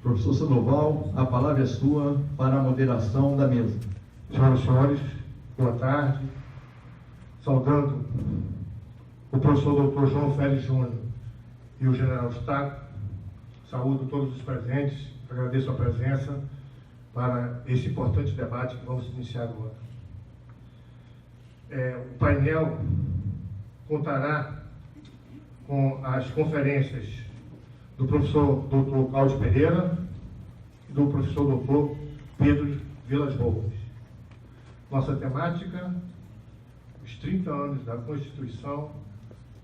Professor Sandoval, a palavra é sua para a moderação da mesa. Senhoras e senhores, boa tarde. Saudando o professor doutor João Félix Júnior e o general Staco, saúdo todos os presentes, agradeço a presença para esse importante debate que vamos iniciar agora. O painel contará com as conferências do professor doutor Cláudio Pereira e do professor doutor Pedro Vilas Boas. Nossa temática, os 30 anos da Constituição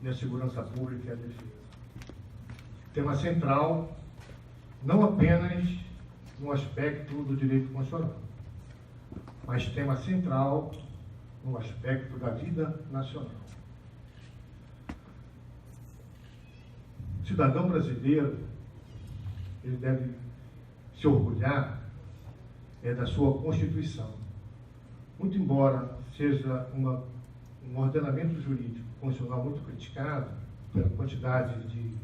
e a segurança pública e a defesa. Tema central, não apenas no aspecto do direito constitucional, mas tema central no aspecto da vida nacional. O cidadão brasileiro, ele deve se orgulhar da sua Constituição. Muito embora seja um ordenamento jurídico constitucional muito criticado pela quantidade de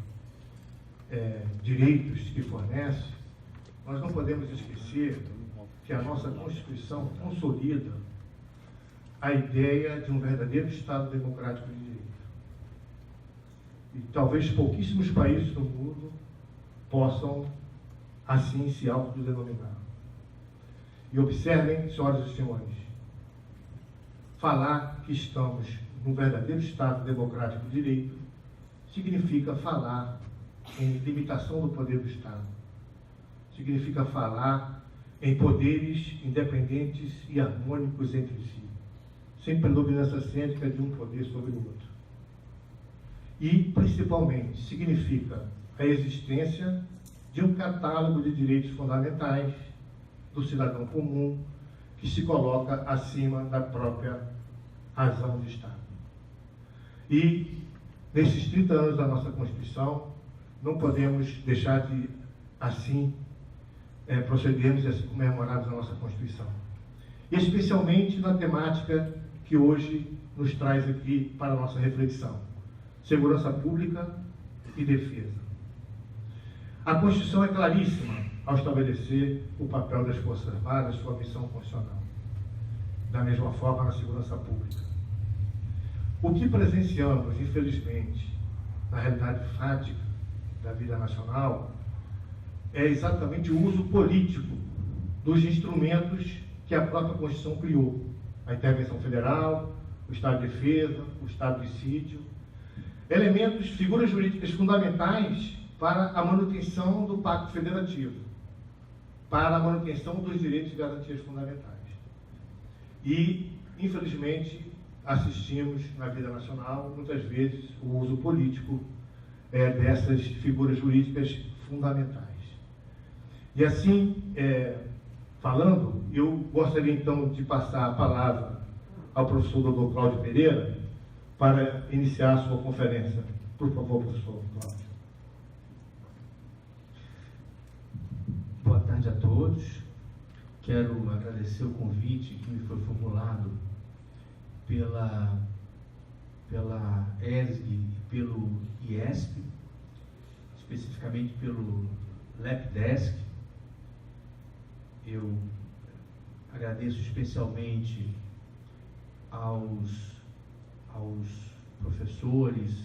direitos que fornece, nós não podemos esquecer que a nossa Constituição consolida a ideia de um verdadeiro Estado democrático de direito. E talvez pouquíssimos países do mundo possam assim se autodenominar. E observem, senhoras e senhores, falar que estamos num verdadeiro Estado democrático de direito significa falar em limitação do poder do Estado. Significa falar em poderes independentes e harmônicos entre si, sem predominância cêntrica de um poder sobre o outro. E, principalmente, significa a existência de um catálogo de direitos fundamentais do cidadão comum que se coloca acima da própria razão de Estado. E, nesses 30 anos da nossa Constituição, não podemos deixar de, assim, procedermos e assim comemorarmos a nossa Constituição. E, especialmente na temática que hoje nos traz aqui para a nossa reflexão: segurança pública e defesa. A Constituição é claríssima ao estabelecer o papel das Forças Armadas, sua missão constitucional. Da mesma forma, na segurança pública. O que presenciamos, infelizmente, na realidade fática da vida nacional, é exatamente o uso político dos instrumentos que a própria Constituição criou. A intervenção federal, o Estado de defesa, o Estado de sítio. Elementos, figuras jurídicas fundamentais para a manutenção do Pacto Federativo, para a manutenção dos direitos e garantias fundamentais. E, infelizmente, assistimos na vida nacional, muitas vezes, o uso político dessas figuras jurídicas fundamentais. E assim, falando, eu gostaria então de passar a palavra ao professor Dr. Cláudio Pereira para iniciar a sua conferência. Por favor, professor Cláudio. Boa tarde a todos. Quero agradecer o convite que me foi formulado pela ESG e pelo IESP, especificamente pelo LabDesk. Eu agradeço especialmente aos professores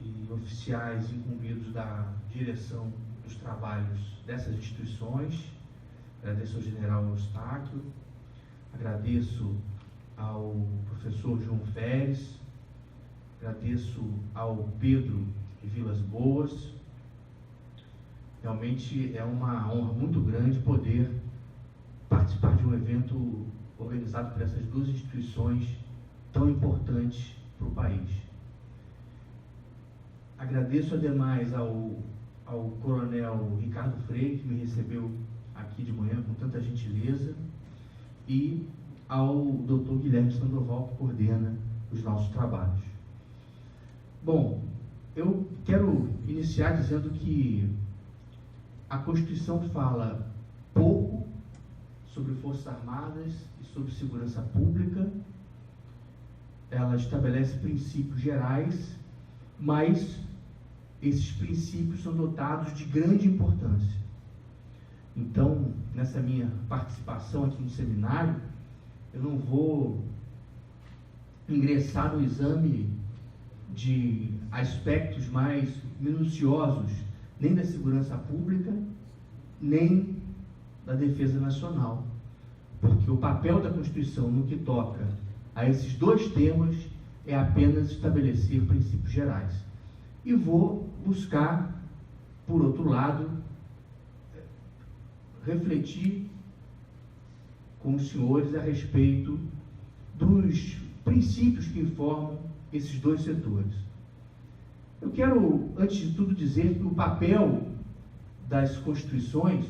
e oficiais incumbidos da direção dos trabalhos dessas instituições. Agradeço ao general Eustáquio, agradeço ao professor João Félix, agradeço ao Pedro Vilas Boas. Realmente é uma honra muito grande poder participar de um evento organizado por essas duas instituições tão importantes para o país. Agradeço ademais ao coronel Ricardo Freire, que me recebeu aqui de manhã com tanta gentileza, e ao doutor Guilherme Sandoval, que coordena os nossos trabalhos. Bom, eu quero iniciar dizendo que a Constituição fala pouco sobre Forças Armadas e sobre segurança pública. Ela estabelece princípios gerais, mas esses princípios são dotados de grande importância. Então, nessa minha participação aqui no seminário, eu não vou ingressar no exame de aspectos mais minuciosos, nem da segurança pública, nem da defesa nacional, porque o papel da Constituição no que toca a esses dois temas é apenas estabelecer princípios gerais. E vou buscar, por outro lado, refletir com os senhores a respeito dos princípios que informam esses dois setores. Eu quero, antes de tudo, dizer que o papel das constituições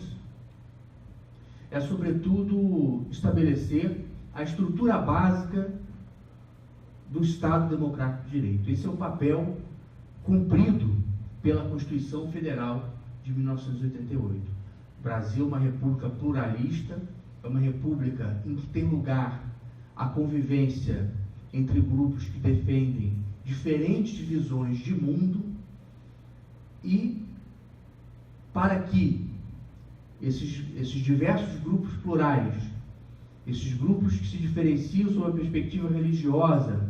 é, sobretudo, estabelecer a estrutura básica do Estado Democrático de Direito. Esse é o papel cumprido pela Constituição Federal de 1988. O Brasil é uma república pluralista, é uma república em que tem lugar a convivência entre grupos que defendem diferentes visões de mundo, e para que esses diversos grupos plurais, esses grupos que se diferenciam sob a perspectiva religiosa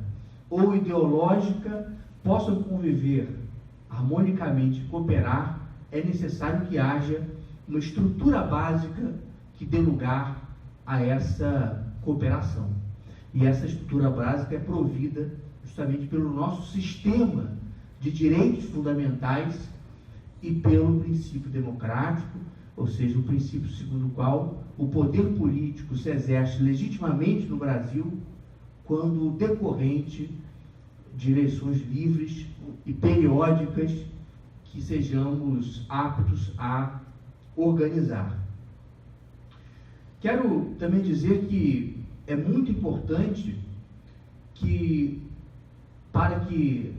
ou ideológica, possam conviver harmonicamente e cooperar, é necessário que haja uma estrutura básica que dê lugar a essa cooperação. E essa estrutura básica é provida justamente pelo nosso sistema de direitos fundamentais e pelo princípio democrático, ou seja, o princípio segundo o qual o poder político se exerce legitimamente no Brasil quando decorrente de eleições livres e periódicas que sejamos aptos a organizar. Quero também dizer que é muito importante que, para que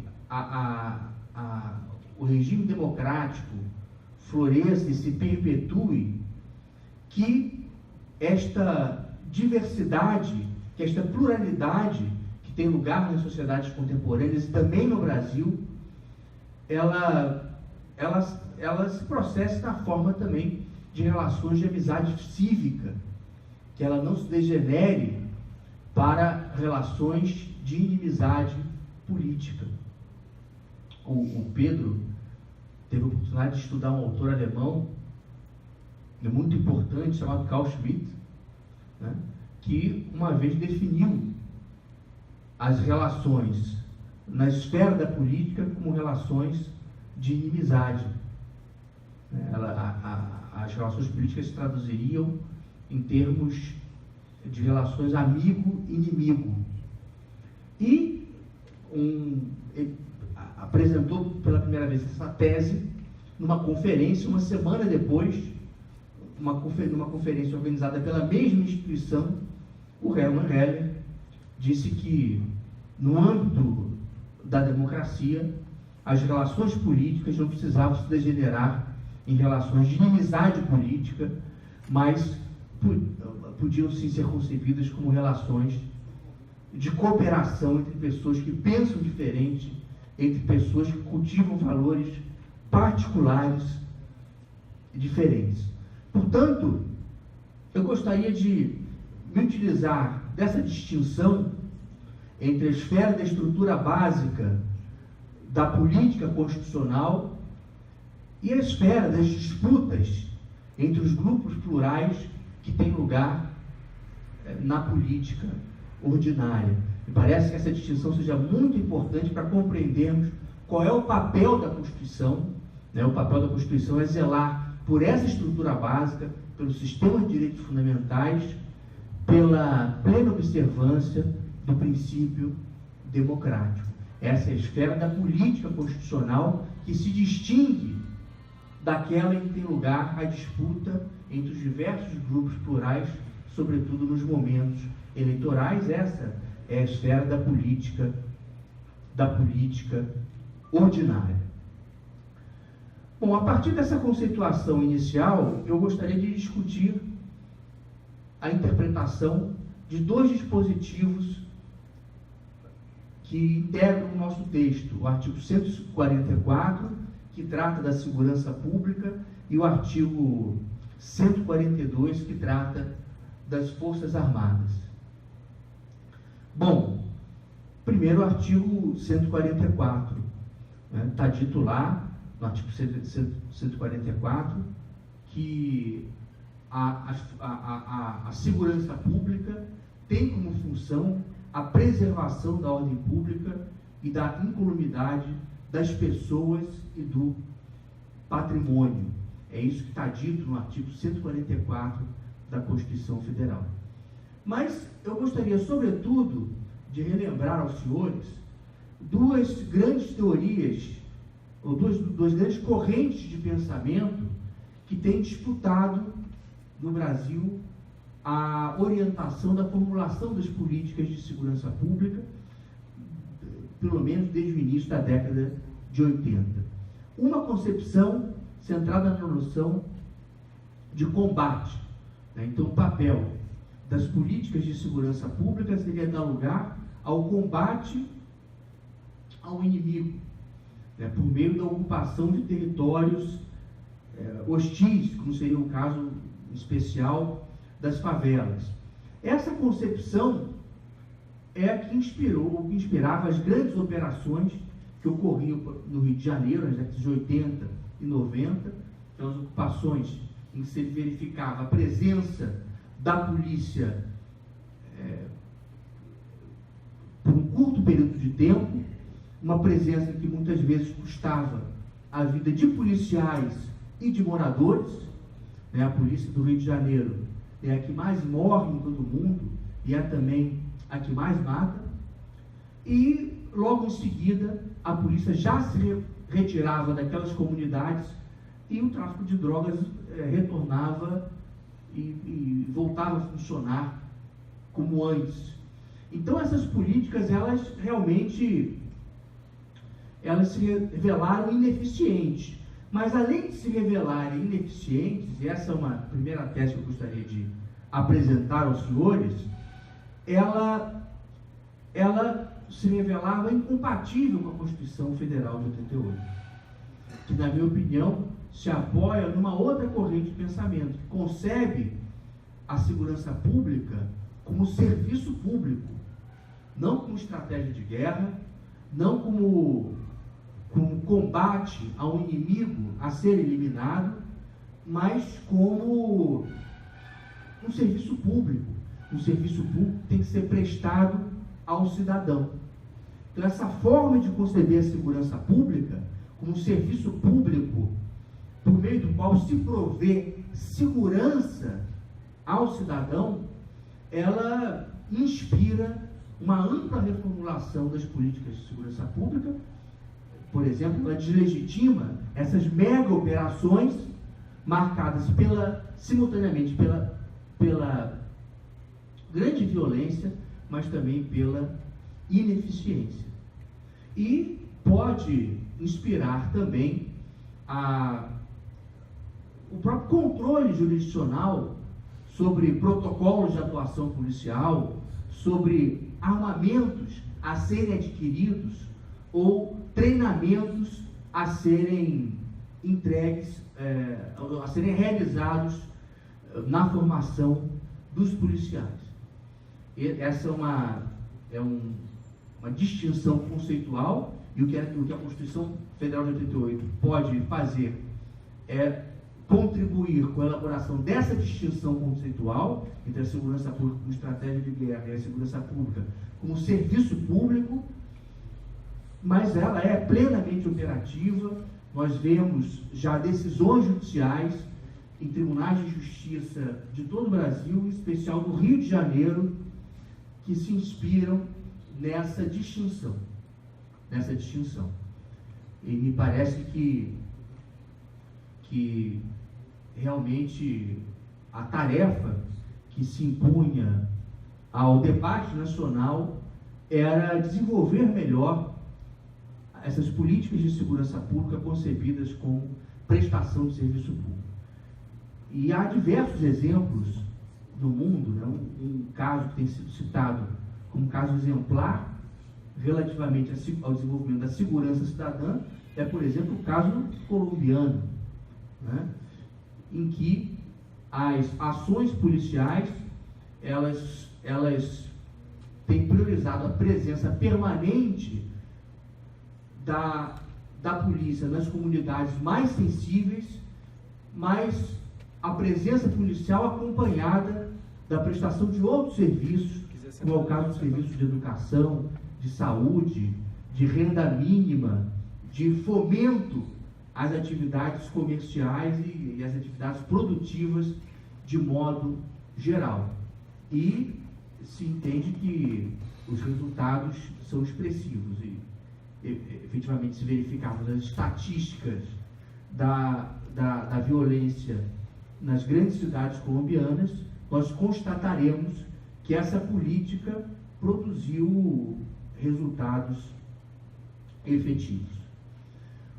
o regime democrático floresça e se perpetue, que esta diversidade, que esta pluralidade que tem lugar nas sociedades contemporâneas e também no Brasil, ela se processa na forma também de relações de amizade cívica, que ela não se degenere para relações de inimizade política. O Pedro teve a oportunidade de estudar um autor alemão muito importante, chamado Carl Schmitt, né, que uma vez definiu as relações na esfera da política como relações de inimizade. As relações políticas se traduziriam em termos de relações amigo-inimigo. E ele apresentou pela primeira vez essa tese numa conferência, uma semana depois, numa conferência organizada pela mesma instituição. O Hermann Heller disse que, no âmbito da democracia, as relações políticas não precisavam se degenerar em relações de inimizade política, mas podiam sim ser concebidas como relações de cooperação entre pessoas que pensam diferente, entre pessoas que cultivam valores particulares e diferentes. Portanto, eu gostaria de me utilizar dessa distinção entre a esfera da estrutura básica da política constitucional e a esfera das disputas entre os grupos plurais que têm lugar na política ordinária. Me parece que essa distinção seja muito importante para compreendermos qual é o papel da Constituição. O papel da Constituição é zelar por essa estrutura básica, pelo sistema de direitos fundamentais, pela plena observância do princípio democrático. Essa é a esfera da política constitucional que se distingue daquela em que tem lugar a disputa entre os diversos grupos plurais, sobretudo nos momentos eleitorais. Essa é a esfera da política ordinária. Bom, a partir dessa conceituação inicial, eu gostaria de discutir a interpretação de dois dispositivos que integram o nosso texto, o artigo 144 que trata da segurança pública, e o artigo 142, que trata das Forças Armadas. Bom, primeiro o artigo 144, está dito lá, no artigo 144, que a segurança pública tem como função a preservação da ordem pública e da incolumidade das pessoas e do patrimônio. É isso que está dito no artigo 144 da Constituição Federal. Mas eu gostaria, sobretudo, de relembrar aos senhores duas grandes teorias, ou duas grandes correntes de pensamento que têm disputado no Brasil a orientação da formulação das políticas de segurança pública, pelo menos desde o início da década de 80. Uma concepção centrada na noção de combate. Então, o papel das políticas de segurança pública seria dar lugar ao combate ao inimigo, por meio da ocupação de territórios hostis, como seria o caso especial das favelas. Essa concepção é a que inspirava as grandes operações que ocorriam no Rio de Janeiro, nas décadas de 80 e 90, então as ocupações em que se verificava a presença da polícia por um curto período de tempo, uma presença que muitas vezes custava a vida de policiais e de moradores. A polícia do Rio de Janeiro é a que mais morre em todo o mundo e é também a que mais mata. E logo em seguida a polícia já se retirava daquelas comunidades e o tráfico de drogas retornava e voltava a funcionar como antes. Então essas políticas, elas realmente se revelaram ineficientes. Mas além de se revelarem ineficientes, e essa é uma primeira tese que eu gostaria de apresentar aos senhores, ela se revelava incompatível com a Constituição Federal de 88, que, na minha opinião, se apoia numa outra corrente de pensamento, que concebe a segurança pública como serviço público, não como estratégia de guerra, não como combate a um inimigo a ser eliminado, mas como um serviço público. Um serviço público tem que ser prestado ao cidadão. Então, essa forma de conceber a segurança pública como um serviço público, por meio do qual se provê segurança ao cidadão, ela inspira uma ampla reformulação das políticas de segurança pública. Por exemplo, ela deslegitima essas mega operações marcadas simultaneamente pela grande violência, mas também pela ineficiência. E pode inspirar também o próprio controle jurisdicional sobre protocolos de atuação policial, sobre armamentos a serem adquiridos ou treinamentos a serem entregues, a serem realizados na formação dos policiais. E essa é uma distinção conceitual, e o que a Constituição Federal de 88 pode fazer é contribuir com a elaboração dessa distinção conceitual entre a segurança pública como estratégia de guerra e a segurança pública como serviço público, mas ela é plenamente operativa. Nós vemos já decisões judiciais em tribunais de justiça de todo o Brasil, em especial do Rio de Janeiro, que se inspiram nessa distinção. E me parece que realmente a tarefa que se impunha ao debate nacional era desenvolver melhor essas políticas de segurança pública concebidas como prestação de serviço público. E há diversos exemplos no mundo, um caso que tem sido citado como caso exemplar relativamente ao desenvolvimento da segurança cidadã é, por exemplo, o caso colombiano, né, em que as ações policiais, elas têm priorizado a presença permanente da polícia nas comunidades mais sensíveis, mas a presença policial acompanhada da prestação de outros serviços, como é o caso dos serviços de educação, de saúde, de renda mínima, de fomento às atividades comerciais e às atividades produtivas de modo geral. E se entende que os resultados são expressivos e efetivamente, se verificarmos as estatísticas da violência nas grandes cidades colombianas, nós constataremos que essa política produziu resultados efetivos.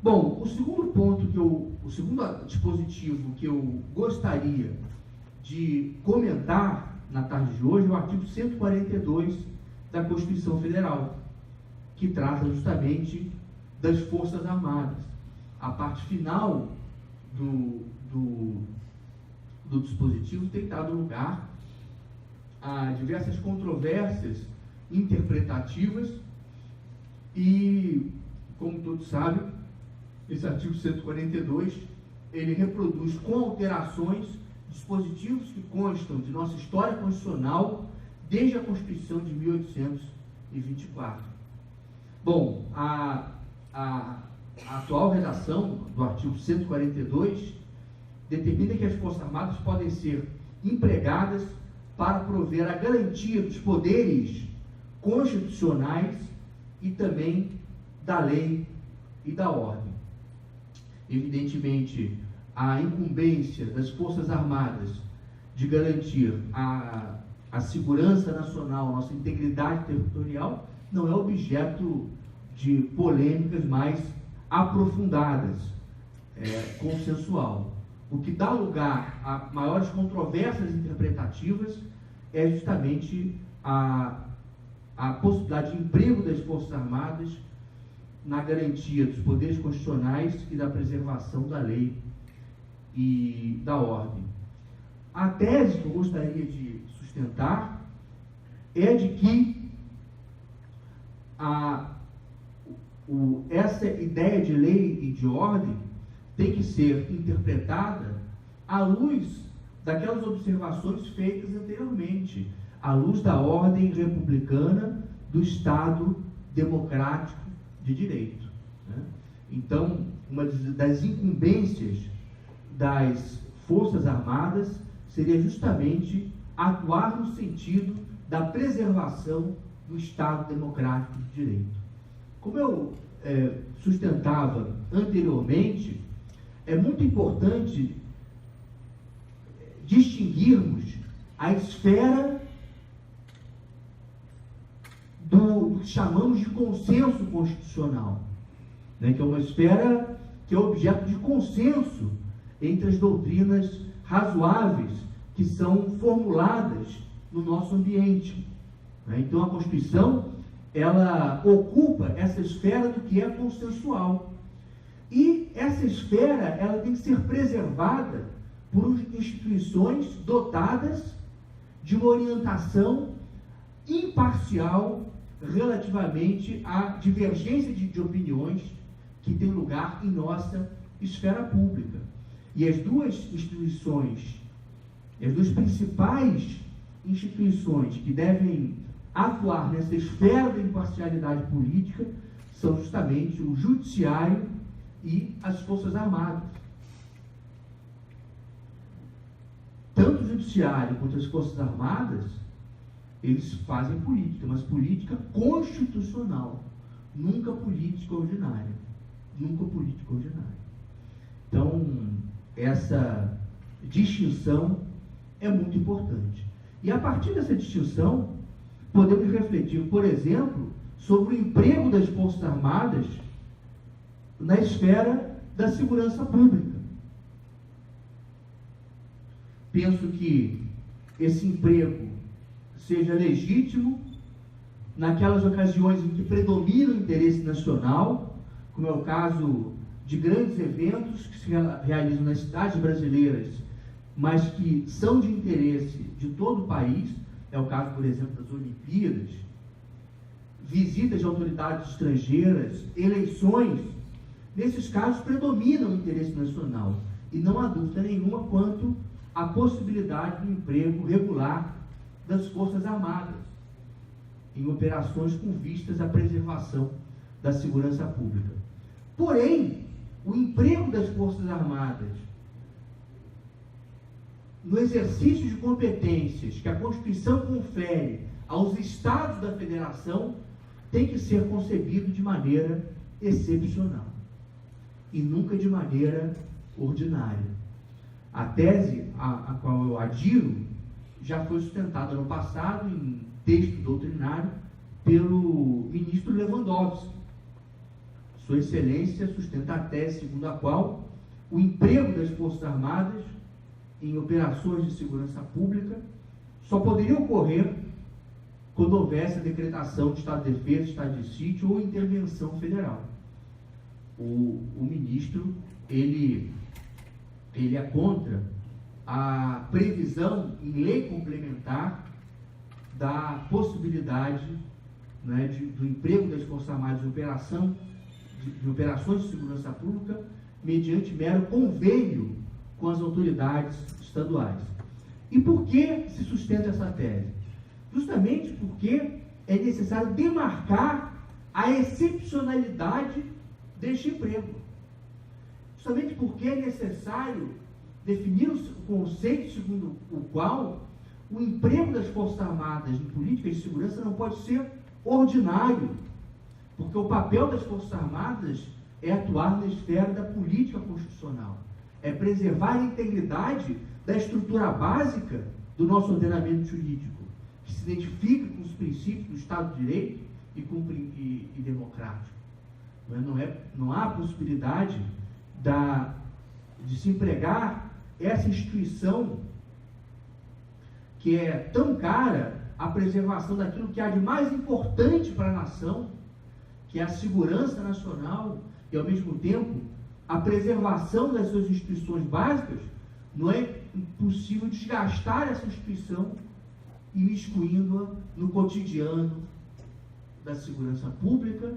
Bom, o segundo dispositivo que eu gostaria de comentar na tarde de hoje é o artigo 142 da Constituição Federal, que trata justamente das Forças Armadas. A parte final do dispositivo tem dado lugar a diversas controvérsias interpretativas e, como todos sabem, esse artigo 142, ele reproduz com alterações dispositivos que constam de nossa história constitucional desde a Constituição de 1824. Bom, a atual redação do artigo 142 determina que as Forças Armadas podem ser empregadas para prover a garantia dos poderes constitucionais e também da lei e da ordem. Evidentemente, a incumbência das Forças Armadas de garantir a segurança nacional, a nossa integridade territorial, não é objeto de polêmicas mais aprofundadas, consensual. O que dá lugar a maiores controvérsias interpretativas é justamente a possibilidade de emprego das Forças Armadas na garantia dos poderes constitucionais e da preservação da lei e da ordem. A tese que eu gostaria de sustentar é de que essa ideia de lei e de ordem tem que ser interpretada à luz daquelas observações feitas anteriormente, à luz da ordem republicana do Estado democrático de direito, né? Então, uma das incumbências das Forças Armadas seria justamente atuar no sentido da preservação do Estado democrático de direito. Como eu sustentava anteriormente, é muito importante distinguirmos a esfera do que chamamos de consenso constitucional, né, que é uma esfera que é objeto de consenso entre as doutrinas razoáveis que são formuladas no nosso ambiente, né? Então, a Constituição, ela ocupa essa esfera do que é consensual. E essa esfera, ela tem que ser preservada por instituições dotadas de uma orientação imparcial relativamente à divergência de opiniões que tem lugar em nossa esfera pública. E as duas instituições, as duas principais instituições que devem atuar nessa esfera da imparcialidade política são justamente o Judiciário e as Forças Armadas. Tanto o Judiciário quanto as Forças Armadas, eles fazem política, mas política constitucional, nunca política ordinária. Nunca política ordinária. Então, essa distinção é muito importante. E a partir dessa distinção, podemos refletir, por exemplo, sobre o emprego das Forças Armadas na esfera da segurança pública. Penso que esse emprego seja legítimo naquelas ocasiões em que predomina o interesse nacional, como é o caso de grandes eventos que se realizam nas cidades brasileiras, mas que são de interesse de todo o país, é o caso, por exemplo, das Olimpíadas, visitas de autoridades estrangeiras, eleições. Nesses casos predomina o interesse nacional e não há dúvida nenhuma quanto à possibilidade do emprego regular das Forças Armadas em operações com vistas à preservação da segurança pública. Porém, o emprego das Forças Armadas no exercício de competências que a Constituição confere aos Estados da Federação tem que ser concebido de maneira excepcional e nunca de maneira ordinária. A tese a qual eu adiro já foi sustentada no passado em texto doutrinário pelo ministro Lewandowski. Sua Excelência sustenta a tese segundo a qual o emprego das Forças Armadas em operações de segurança pública só poderia ocorrer quando houvesse a decretação de estado de defesa, estado de sítio ou intervenção federal. O ministro, ele é contra a previsão em lei complementar da possibilidade, né, do emprego das Forças Armadas de operações de segurança pública mediante mero convênio com as autoridades estaduais. E por que se sustenta essa tese? Justamente porque é necessário demarcar a excepcionalidade deste emprego. Justamente porque é necessário definir o conceito segundo o qual o emprego das Forças Armadas em políticas de segurança não pode ser ordinário, porque o papel das Forças Armadas é atuar na esfera da política constitucional, é preservar a integridade da estrutura básica do nosso ordenamento jurídico, que se identifica com os princípios do Estado de Direito e democrático. Não há possibilidade de se empregar essa instituição que é tão cara à preservação daquilo que há de mais importante para a nação, que é a segurança nacional, e ao mesmo tempo a preservação das suas instituições básicas. Não é possível desgastar essa instituição imiscuindo-a no cotidiano da segurança pública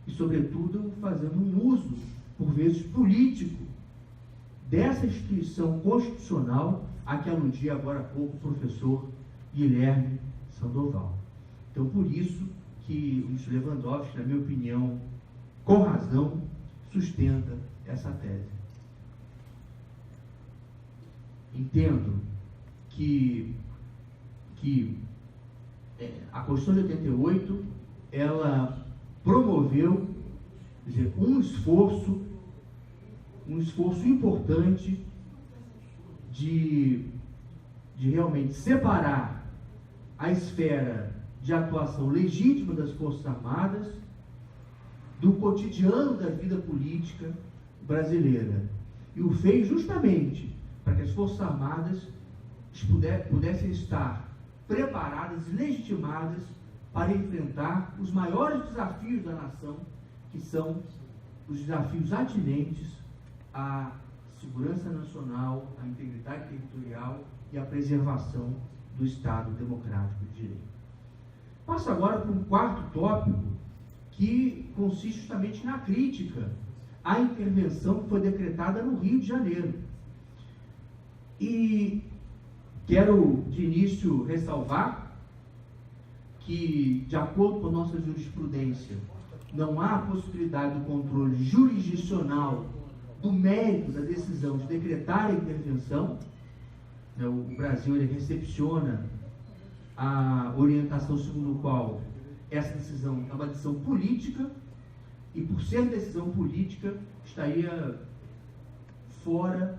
e, sobretudo, fazendo um uso, por vezes, político dessa instituição constitucional a que aludia agora há pouco o professor Guilherme Sandoval. Então, por isso que o ministro Lewandowski, na minha opinião, com razão, sustenta essa tese. Entendo que a Constituição de 88, ela promoveu, quer dizer, um esforço importante de realmente separar a esfera de atuação legítima das Forças Armadas do cotidiano da vida política brasileira. E o fez justamente para que as Forças Armadas pudessem estar preparadas e legitimadas para enfrentar os maiores desafios da nação, que são os desafios atinentes à segurança nacional, à integridade territorial e à preservação do Estado democrático de direito. Passo agora para um quarto tópico, que consiste justamente na crítica à intervenção que foi decretada no Rio de Janeiro. E quero, de início, ressalvar que, de acordo com a nossa jurisprudência, não há possibilidade do controle jurisdicional do mérito da decisão de decretar a intervenção. O Brasil, ele recepciona a orientação segundo a qual essa decisão é uma decisão política e, por ser decisão política, estaria fora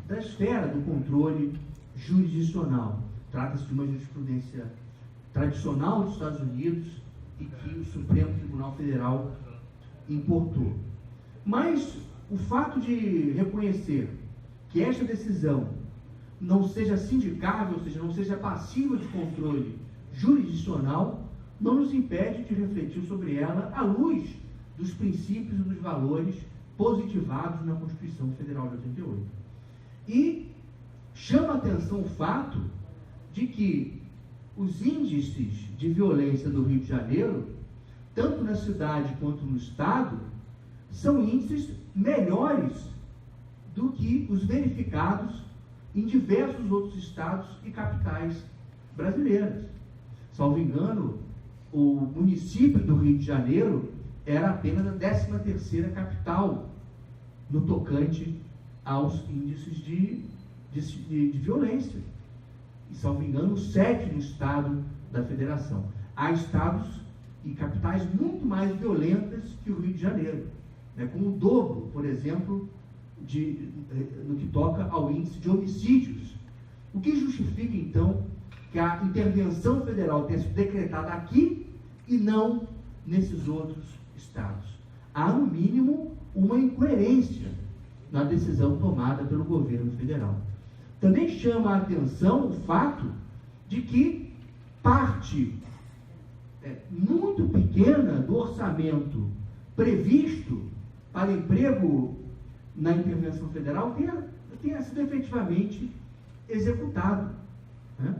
da esfera do controle jurisdicional. Trata-se de uma jurisprudência tradicional dos Estados Unidos e que o Supremo Tribunal Federal importou. Mas o fato de reconhecer que esta decisão não seja sindicável, ou seja, não seja passível de controle jurisdicional, não nos impede de refletir sobre ela à luz dos princípios e dos valores positivados na Constituição Federal de 88. E chama a atenção o fato de que os índices de violência do Rio de Janeiro, tanto na cidade quanto no estado, são índices melhores do que os verificados em diversos outros estados e capitais brasileiras. Salvo engano, o município do Rio de Janeiro era apenas a 13ª capital no tocante aos índices de violência. E, salvo engano, o 7º estado da federação. Há estados e capitais muito mais violentas que o Rio de Janeiro, né, com o dobro, por exemplo, no que toca ao índice de homicídios. O que justifica, então, que a intervenção federal tenha sido decretada aqui e não nesses outros estados? Há, no mínimo, uma incoerência na decisão tomada pelo governo federal. Também chama a atenção o fato de que parte muito pequena do orçamento previsto para emprego na intervenção federal tenha sido efetivamente executado, né?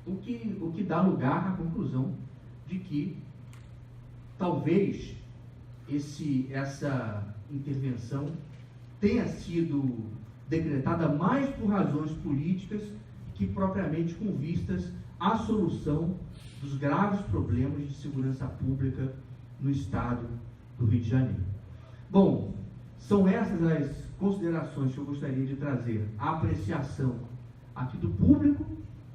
O que dá lugar à conclusão de que talvez essa intervenção tenha sido decretada mais por razões políticas que propriamente com vistas à solução dos graves problemas de segurança pública no estado do Rio de Janeiro. Bom, são essas as considerações que eu gostaria de trazer à apreciação aqui do público,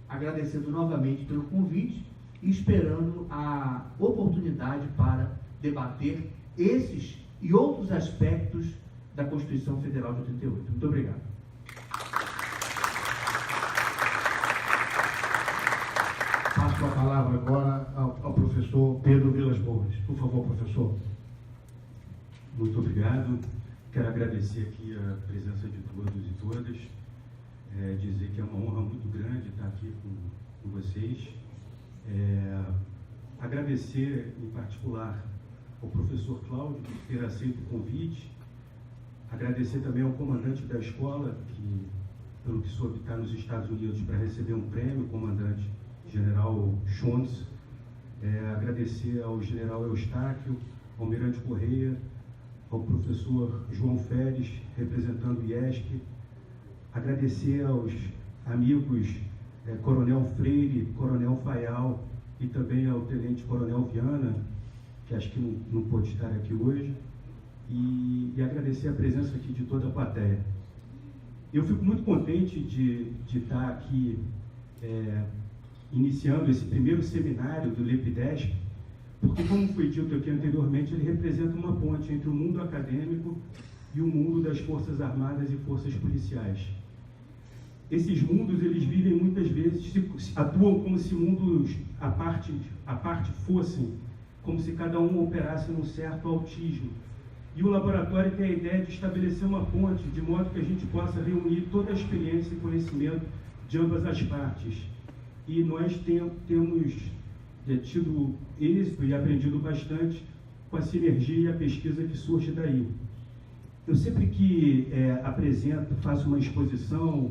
agradecendo novamente pelo convite e esperando a oportunidade para debater esses e outros aspectos da Constituição Federal de 88. Muito obrigado. Passo a palavra agora ao professor Pedro Vilas Boas. Por favor, professor. Muito obrigado. Quero agradecer aqui a presença de todos e todas. Dizer que é uma honra muito grande estar aqui com vocês. Agradecer, em particular, ao professor Cláudio por ter aceito o convite. Agradecer também ao comandante da escola, que, pelo que soube, está nos Estados Unidos para receber um prêmio, o comandante general Schontz. Agradecer ao general Eustáquio, ao almirante Correia, ao professor João Férez, representando o IESC. Agradecer aos amigos Coronel Freire, Coronel Faial e também ao Tenente Coronel Viana, que acho que não pôde estar aqui hoje. E agradecer a presença aqui de toda a plateia. Eu fico muito contente de estar aqui iniciando esse primeiro seminário do LEPIDESP, porque, como foi dito aqui anteriormente, ele representa uma ponte entre o mundo acadêmico e o mundo das Forças Armadas e Forças Policiais. Esses mundos, eles vivem muitas vezes, atuam como se mundos à parte fossem, como se cada um operasse num certo autismo. E o laboratório tem a ideia de estabelecer uma ponte, de modo que a gente possa reunir toda a experiência e conhecimento de ambas as partes. E nós temos tido êxito e aprendido bastante com a sinergia e a pesquisa que surge daí. Eu sempre que faço uma exposição,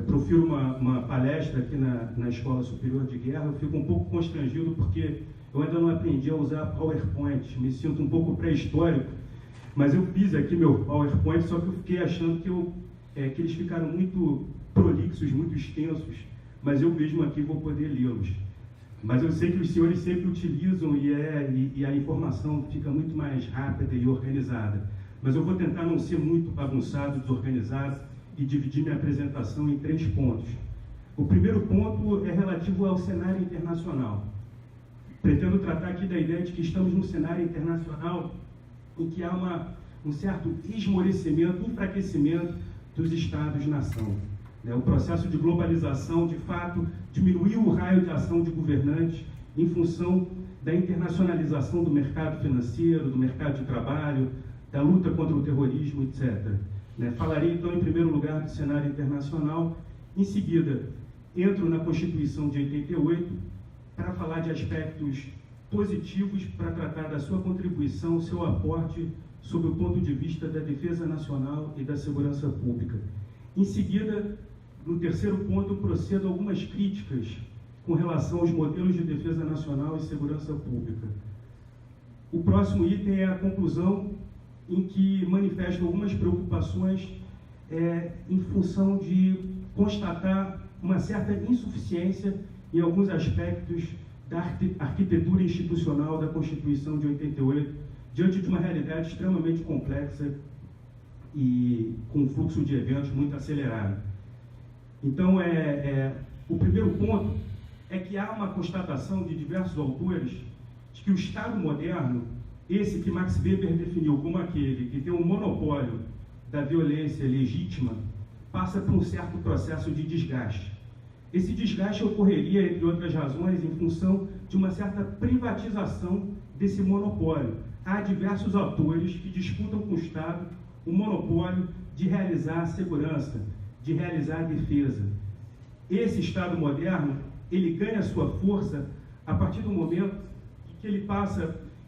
profiro uma palestra aqui na Escola Superior de Guerra, eu fico um pouco constrangido porque eu ainda não aprendi a usar PowerPoint, me sinto um pouco pré-histórico, mas eu fiz aqui meu PowerPoint, só que eu fiquei achando que eles ficaram muito prolixos, muito extensos, mas eu mesmo aqui vou poder lê-los. Mas eu sei que os senhores sempre utilizam e a informação fica muito mais rápida e organizada. Mas eu vou tentar não ser muito bagunçado, desorganizado e dividir minha apresentação em 3 pontos. O primeiro ponto é relativo ao cenário internacional. Pretendo tratar aqui da ideia de que estamos num cenário internacional em que há um certo esmorecimento, enfraquecimento dos Estados-nação. O processo de globalização, de fato, diminuiu o raio de ação de governantes em função da internacionalização do mercado financeiro, do mercado de trabalho, da luta contra o terrorismo, etc. Falarei, então, em primeiro lugar, do cenário internacional. Em seguida, entro na Constituição de 88 para falar de aspectos positivos para tratar da sua contribuição, seu aporte sob o ponto de vista da defesa nacional e da segurança pública. Em seguida, no terceiro ponto, eu procedo a algumas críticas com relação aos modelos de defesa nacional e segurança pública. O próximo item é a conclusão, em que manifesto algumas preocupações em função de constatar uma certa insuficiência em alguns aspectos da arquitetura institucional da Constituição de 88, diante de uma realidade extremamente complexa e com um fluxo de eventos muito acelerado. Então, o primeiro ponto é que há uma constatação de diversos autores de que o Estado moderno, esse que Max Weber definiu como aquele que tem um monopólio da violência legítima, passa por um certo processo de desgaste. Esse desgaste ocorreria, entre outras razões, em função de uma certa privatização desse monopólio. Há diversos atores que disputam com o Estado o monopólio de realizar a segurança, de realizar a defesa. Esse Estado moderno, ele ganha sua força a partir do momento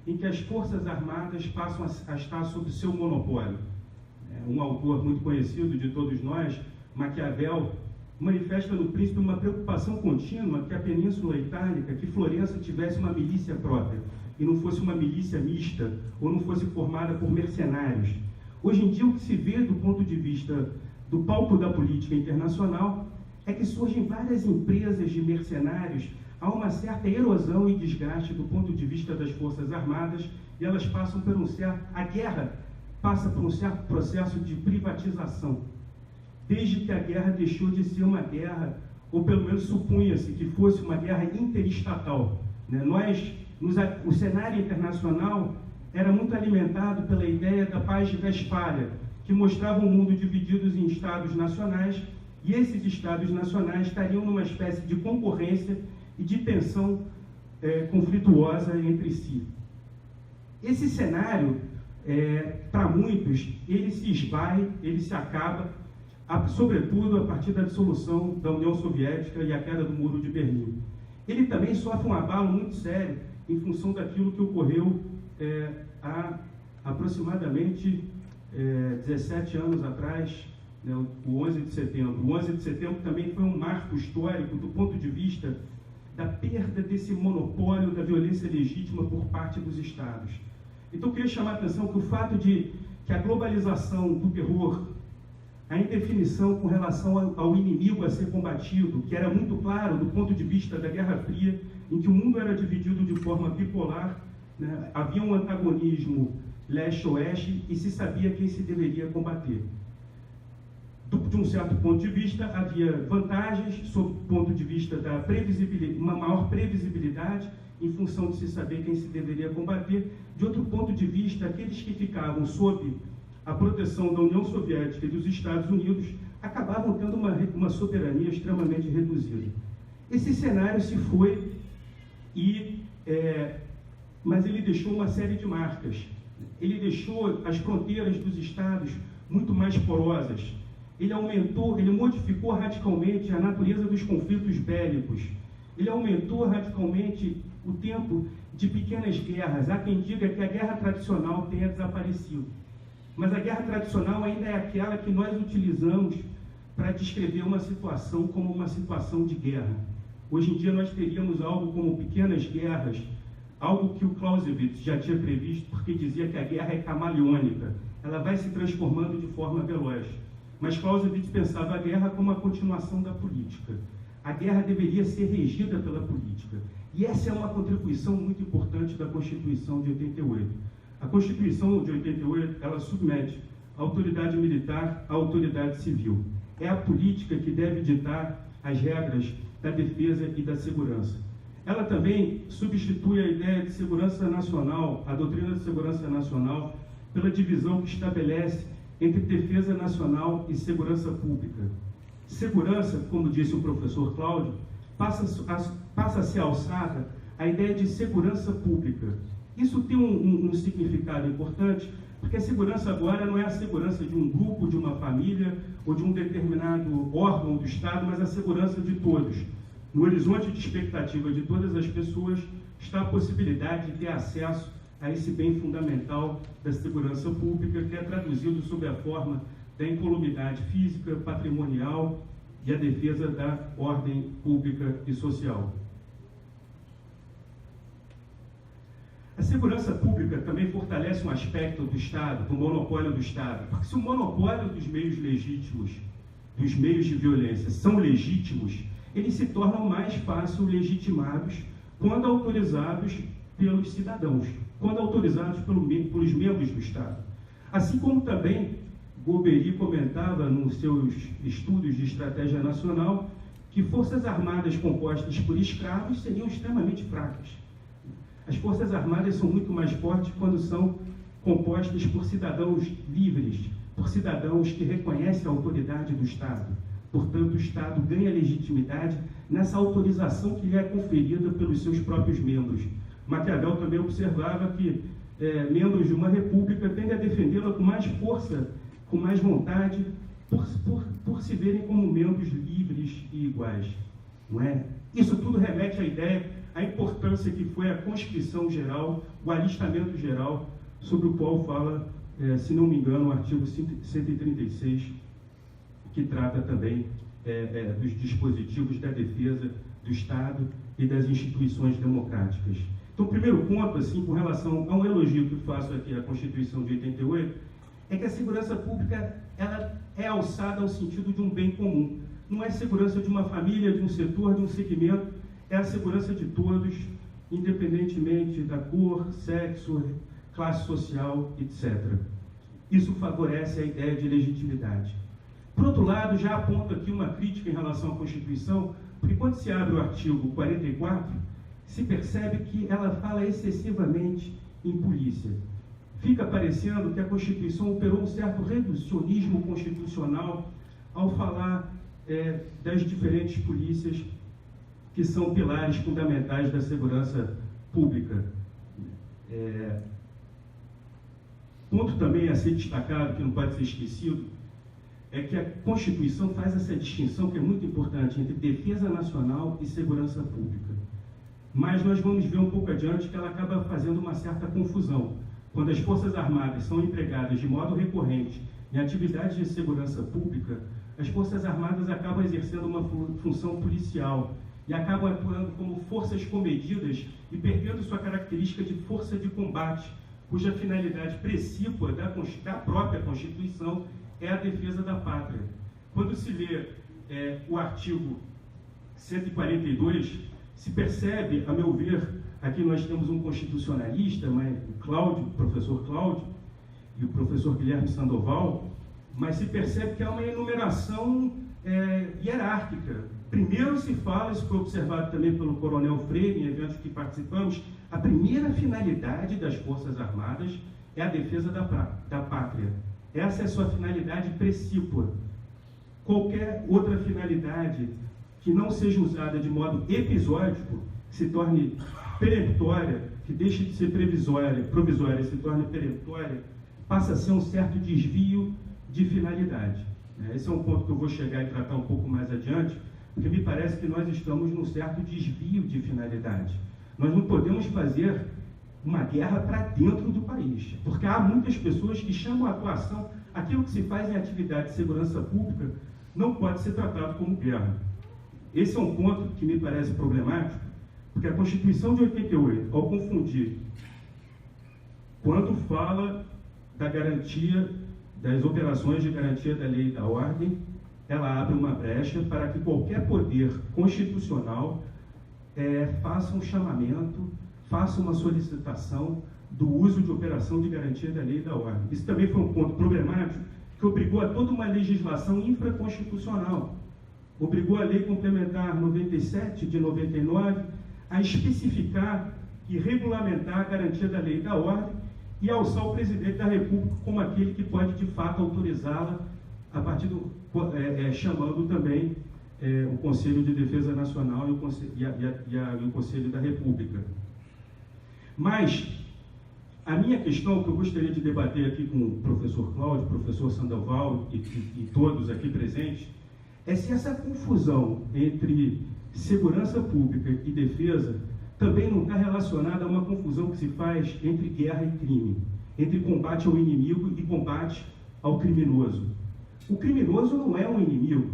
em que as Forças Armadas passam a estar sob o seu monopólio. Um autor muito conhecido de todos nós, Maquiavel, manifesta no Príncipe uma preocupação contínua que a Península Itálica, que Florença tivesse uma milícia própria, e não fosse uma milícia mista, ou não fosse formada por mercenários. Hoje em dia, o que se vê do ponto de vista do palco da política internacional é que surgem várias empresas de mercenários, há uma certa erosão e desgaste do ponto de vista das Forças Armadas, e elas passam por a guerra passa por um certo processo de privatização, desde que a guerra deixou de ser uma guerra, ou pelo menos supunha-se que fosse uma guerra interestatal. O cenário internacional era muito alimentado pela ideia da Paz de Westfália, que mostrava um mundo dividido em estados nacionais, e esses estados nacionais estariam numa espécie de concorrência e de tensão conflituosa entre si. Esse cenário, para muitos, ele se esvai, ele se acaba, sobretudo a partir da dissolução da União Soviética e a queda do Muro de Berlim. Ele também sofre um abalo muito sério em função daquilo que ocorreu há aproximadamente 17 anos atrás, o 11 de setembro. O 11 de setembro também foi um marco histórico do ponto de vista da perda desse monopólio da violência legítima por parte dos Estados. Então, eu queria chamar a atenção que o fato de que a globalização do terror, a indefinição com relação ao inimigo a ser combatido, que era muito claro do ponto de vista da Guerra Fria, em que o mundo era dividido de forma bipolar, havia um antagonismo leste-oeste e se sabia quem se deveria combater. De um certo ponto de vista, havia vantagens, sob o ponto de vista da previsibilidade, uma maior previsibilidade, em função de se saber quem se deveria combater. De outro ponto de vista, aqueles que ficavam sob a proteção da União Soviética e dos Estados Unidos acabavam tendo uma soberania extremamente reduzida. Esse cenário se foi, mas ele deixou uma série de marcas. Ele deixou as fronteiras dos Estados muito mais porosas. Ele modificou radicalmente a natureza dos conflitos bélicos. Ele aumentou radicalmente o tempo de pequenas guerras. Há quem diga que a guerra tradicional tenha desaparecido. Mas a guerra tradicional ainda é aquela que nós utilizamos para descrever uma situação como uma situação de guerra. Hoje em dia nós teríamos algo como pequenas guerras, algo que o Clausewitz já tinha previsto, porque dizia que a guerra é camaleônica, ela vai se transformando de forma veloz. Mas Clausewitz pensava a guerra como a continuação da política. A guerra deveria ser regida pela política. E essa é uma contribuição muito importante da Constituição de 88. A Constituição de 88, ela submete a autoridade militar à autoridade civil. É a política que deve ditar as regras da defesa e da segurança. Ela também substitui a ideia de segurança nacional, a doutrina de segurança nacional, pela divisão que estabelece entre defesa nacional e segurança pública. Segurança, como disse o professor Cláudio, passa a ser alçada a ideia de segurança pública. Isso tem um significado importante, porque a segurança agora não é a segurança de um grupo, de uma família ou de um determinado órgão do Estado, mas a segurança de todos. No horizonte de expectativa de todas as pessoas está a possibilidade de ter acesso a esse bem fundamental da segurança pública, que é traduzido sob a forma da incolumidade física, patrimonial e a defesa da ordem pública e social. A segurança pública também fortalece um aspecto do Estado, do monopólio do Estado, porque se o monopólio dos meios legítimos, dos meios de violência, são legítimos, eles se tornam mais fácil legitimados quando autorizados pelos cidadãos, quando autorizados pelos membros do Estado. Assim como também Golbery comentava nos seus estudos de estratégia nacional que forças armadas compostas por escravos seriam extremamente fracas. As forças armadas são muito mais fortes quando são compostas por cidadãos livres, por cidadãos que reconhecem a autoridade do Estado. Portanto, o Estado ganha legitimidade nessa autorização que lhe é conferida pelos seus próprios membros. Maquiavel também observava que membros de uma república tendem a defendê-la com mais força, com mais vontade, por se verem como membros livres e iguais. Não é? Isso tudo remete à ideia, à importância que foi a Conscrição Geral, o alistamento geral, sobre o qual fala, se não me engano, o artigo 136, que trata também dos dispositivos da defesa do Estado e das instituições democráticas. Então, o primeiro ponto, assim, com relação a um elogio que eu faço aqui à Constituição de 88, é que a segurança pública ela é alçada ao sentido de um bem comum. Não é segurança de uma família, de um setor, de um segmento, é a segurança de todos, independentemente da cor, sexo, classe social, etc. Isso favorece a ideia de legitimidade. Por outro lado, já aponto aqui uma crítica em relação à Constituição, porque quando se abre o artigo 44, se percebe que ela fala excessivamente em polícia. Fica parecendo que a Constituição operou um certo reducionismo constitucional ao falar das diferentes polícias que são pilares fundamentais da segurança pública. Ponto também a ser destacado, que não pode ser esquecido, é que a Constituição faz essa distinção que é muito importante entre defesa nacional e segurança pública. Mas nós vamos ver um pouco adiante que ela acaba fazendo uma certa confusão. Quando as Forças Armadas são empregadas de modo recorrente em atividades de segurança pública, as Forças Armadas acabam exercendo uma função policial e acabam atuando como forças comedidas e perdendo sua característica de força de combate, cuja finalidade precípua da própria Constituição é a defesa da pátria. Quando se lê o artigo 142, se percebe, a meu ver, aqui nós temos um constitucionalista, o professor Cláudio, e o professor Guilherme Sandoval, mas se percebe que há uma enumeração hierárquica. Primeiro se fala, isso foi observado também pelo Coronel Freire, em eventos que participamos, a primeira finalidade das Forças Armadas é a defesa da pátria. Essa é a sua finalidade precípua. Qualquer outra finalidade que não seja usada de modo episódico, se torne peremptória, que deixe de ser provisória e se torne peremptória, passa a ser um certo desvio de finalidade. Esse é um ponto que eu vou chegar e tratar um pouco mais adiante, porque me parece que nós estamos num certo desvio de finalidade. Nós não podemos fazer uma guerra para dentro do país, porque há muitas pessoas que chamam a atuação, aquilo que se faz em atividade de segurança pública, não pode ser tratado como guerra. Esse é um ponto que me parece problemático, porque a Constituição de 88, ao confundir, quando fala da garantia, das operações de garantia da lei e da ordem, ela abre uma brecha para que qualquer poder constitucional faça um chamamento, faça uma solicitação do uso de operação de garantia da lei e da ordem. Isso também foi um ponto problemático, que obrigou a toda uma legislação infraconstitucional. Obrigou a Lei Complementar 97, de 99, a especificar e regulamentar a garantia da lei e da ordem e alçar o presidente da República como aquele que pode, de fato, autorizá-la, a partir chamando também o Conselho de Defesa Nacional e o Conselho da República. Mas a minha questão, que eu gostaria de debater aqui com o professor Cláudio, professor Sandoval e todos aqui presentes, é se essa confusão entre segurança pública e defesa também não está relacionada a uma confusão que se faz entre guerra e crime, entre combate ao inimigo e combate ao criminoso. O criminoso não é um inimigo.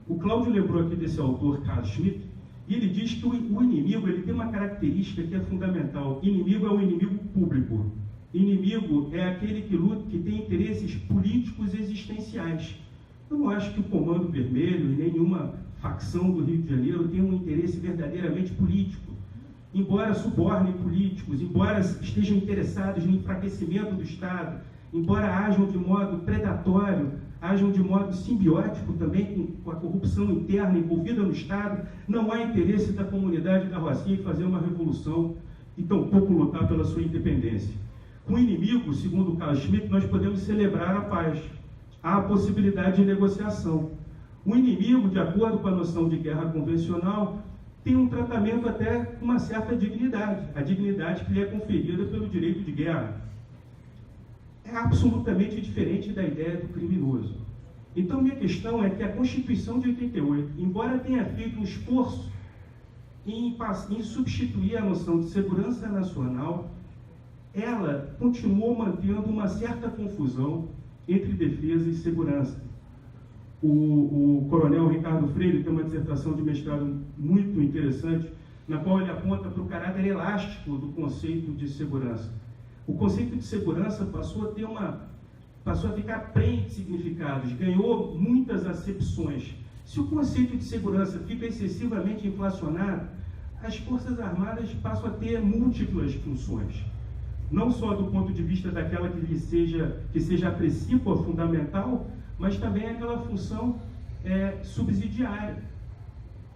O Cláudio lembrou aqui desse autor, Carl Schmitt, e ele diz que o inimigo ele tem uma característica que é fundamental. Inimigo é um inimigo público. Inimigo é aquele que luta, que tem interesses políticos existenciais. Eu não acho que o Comando Vermelho e nenhuma facção do Rio de Janeiro tenha um interesse verdadeiramente político. Embora subornem políticos, embora estejam interessados no enfraquecimento do Estado, embora ajam de modo predatório, ajam de modo simbiótico também com a corrupção interna envolvida no Estado, não há interesse da comunidade da Rocinha em fazer uma revolução e tampouco lutar pela sua independência. Com o inimigo, segundo Carl Schmitt, nós podemos celebrar a paz. Há a possibilidade de negociação. O inimigo, de acordo com a noção de guerra convencional, tem um tratamento até com uma certa dignidade, a dignidade que lhe é conferida pelo direito de guerra. É absolutamente diferente da ideia do criminoso. Então, minha questão é que a Constituição de 88, embora tenha feito um esforço em substituir a noção de segurança nacional, ela continuou mantendo uma certa confusão entre defesa e segurança. O coronel Ricardo Freire tem uma dissertação de mestrado muito interessante, na qual ele aponta para o caráter elástico do conceito de segurança. O conceito de segurança passou a ficar preenche de significados, ganhou muitas acepções. Se o conceito de segurança fica excessivamente inflacionado, as Forças Armadas passam a ter múltiplas funções. Não só do ponto de vista daquela que seja a princípio fundamental, mas também aquela função subsidiária.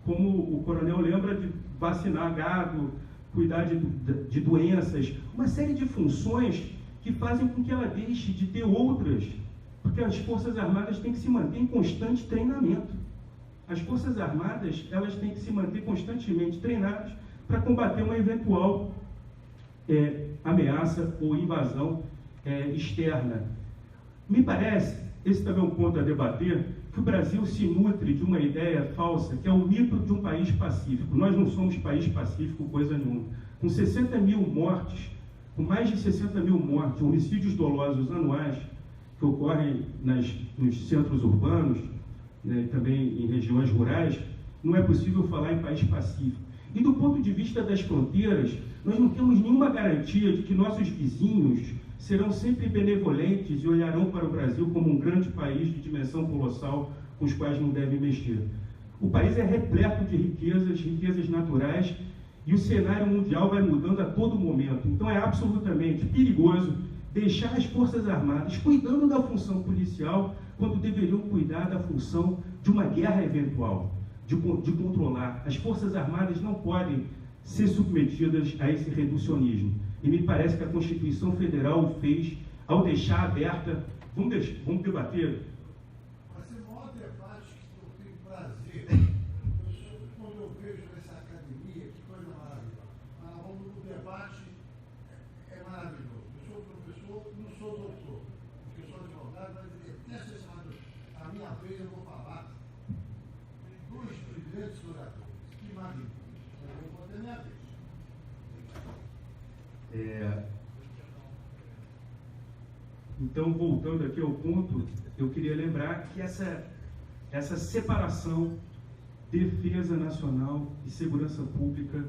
Como o coronel lembra de vacinar gado, cuidar de doenças, uma série de funções que fazem com que ela deixe de ter outras, porque as Forças Armadas têm que se manter em constante treinamento. As Forças Armadas, elas têm que se manter constantemente treinadas para combater uma eventual ameaça ou invasão externa. Me parece, esse também é um ponto a debater, que o Brasil se nutre de uma ideia falsa, que é o mito de um país pacífico. Nós não somos país pacífico coisa nenhuma. Com 60 mil mortes, com mais de 60 mil mortes, homicídios dolosos anuais, que ocorrem nos centros urbanos, né, também em regiões rurais, não é possível falar em país pacífico. E do ponto de vista das fronteiras, nós não temos nenhuma garantia de que nossos vizinhos serão sempre benevolentes e olharão para o Brasil como um grande país de dimensão colossal com os quais não devem mexer. O país é repleto de riquezas naturais, e o cenário mundial vai mudando a todo momento. Então é absolutamente perigoso deixar as Forças Armadas cuidando da função policial quando deveriam cuidar da função de uma guerra eventual, de controlar. As Forças Armadas não podem ser submetidas a esse reducionismo. E me parece que a Constituição Federal o fez ao deixar aberta. Vamos debater. Mas é o maior debate que eu tenho prazer. Quando eu vejo essa academia, que coisa maravilhosa. O debate é maravilhoso. Eu sou professor, não sou doutor, porque eu sou advogado, mas até a minha vez eu vou falar. Dois brilhantes oradores. Que magnífico. Eu vou ter minha vez. Então, voltando aqui ao ponto, eu queria lembrar que essa separação defesa nacional e segurança pública,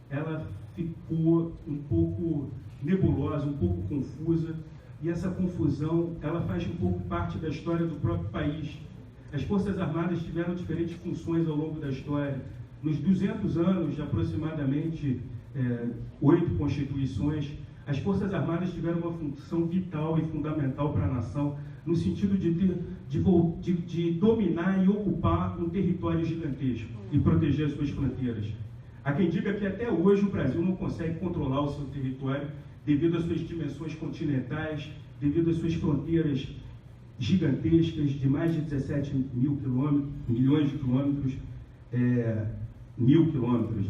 ela ficou um pouco nebulosa, um pouco confusa, e essa confusão, ela faz um pouco parte da história do próprio país. As Forças Armadas tiveram diferentes funções ao longo da história. Nos 200 anos, de aproximadamente 8 constituições, as Forças Armadas tiveram uma função vital e fundamental para a nação, no sentido de dominar e ocupar um território gigantesco e proteger as suas fronteiras. Há quem diga que até hoje o Brasil não consegue controlar o seu território devido às suas dimensões continentais, devido às suas fronteiras gigantescas de mais de 17 milhões de quilômetros, 1.000 quilômetros.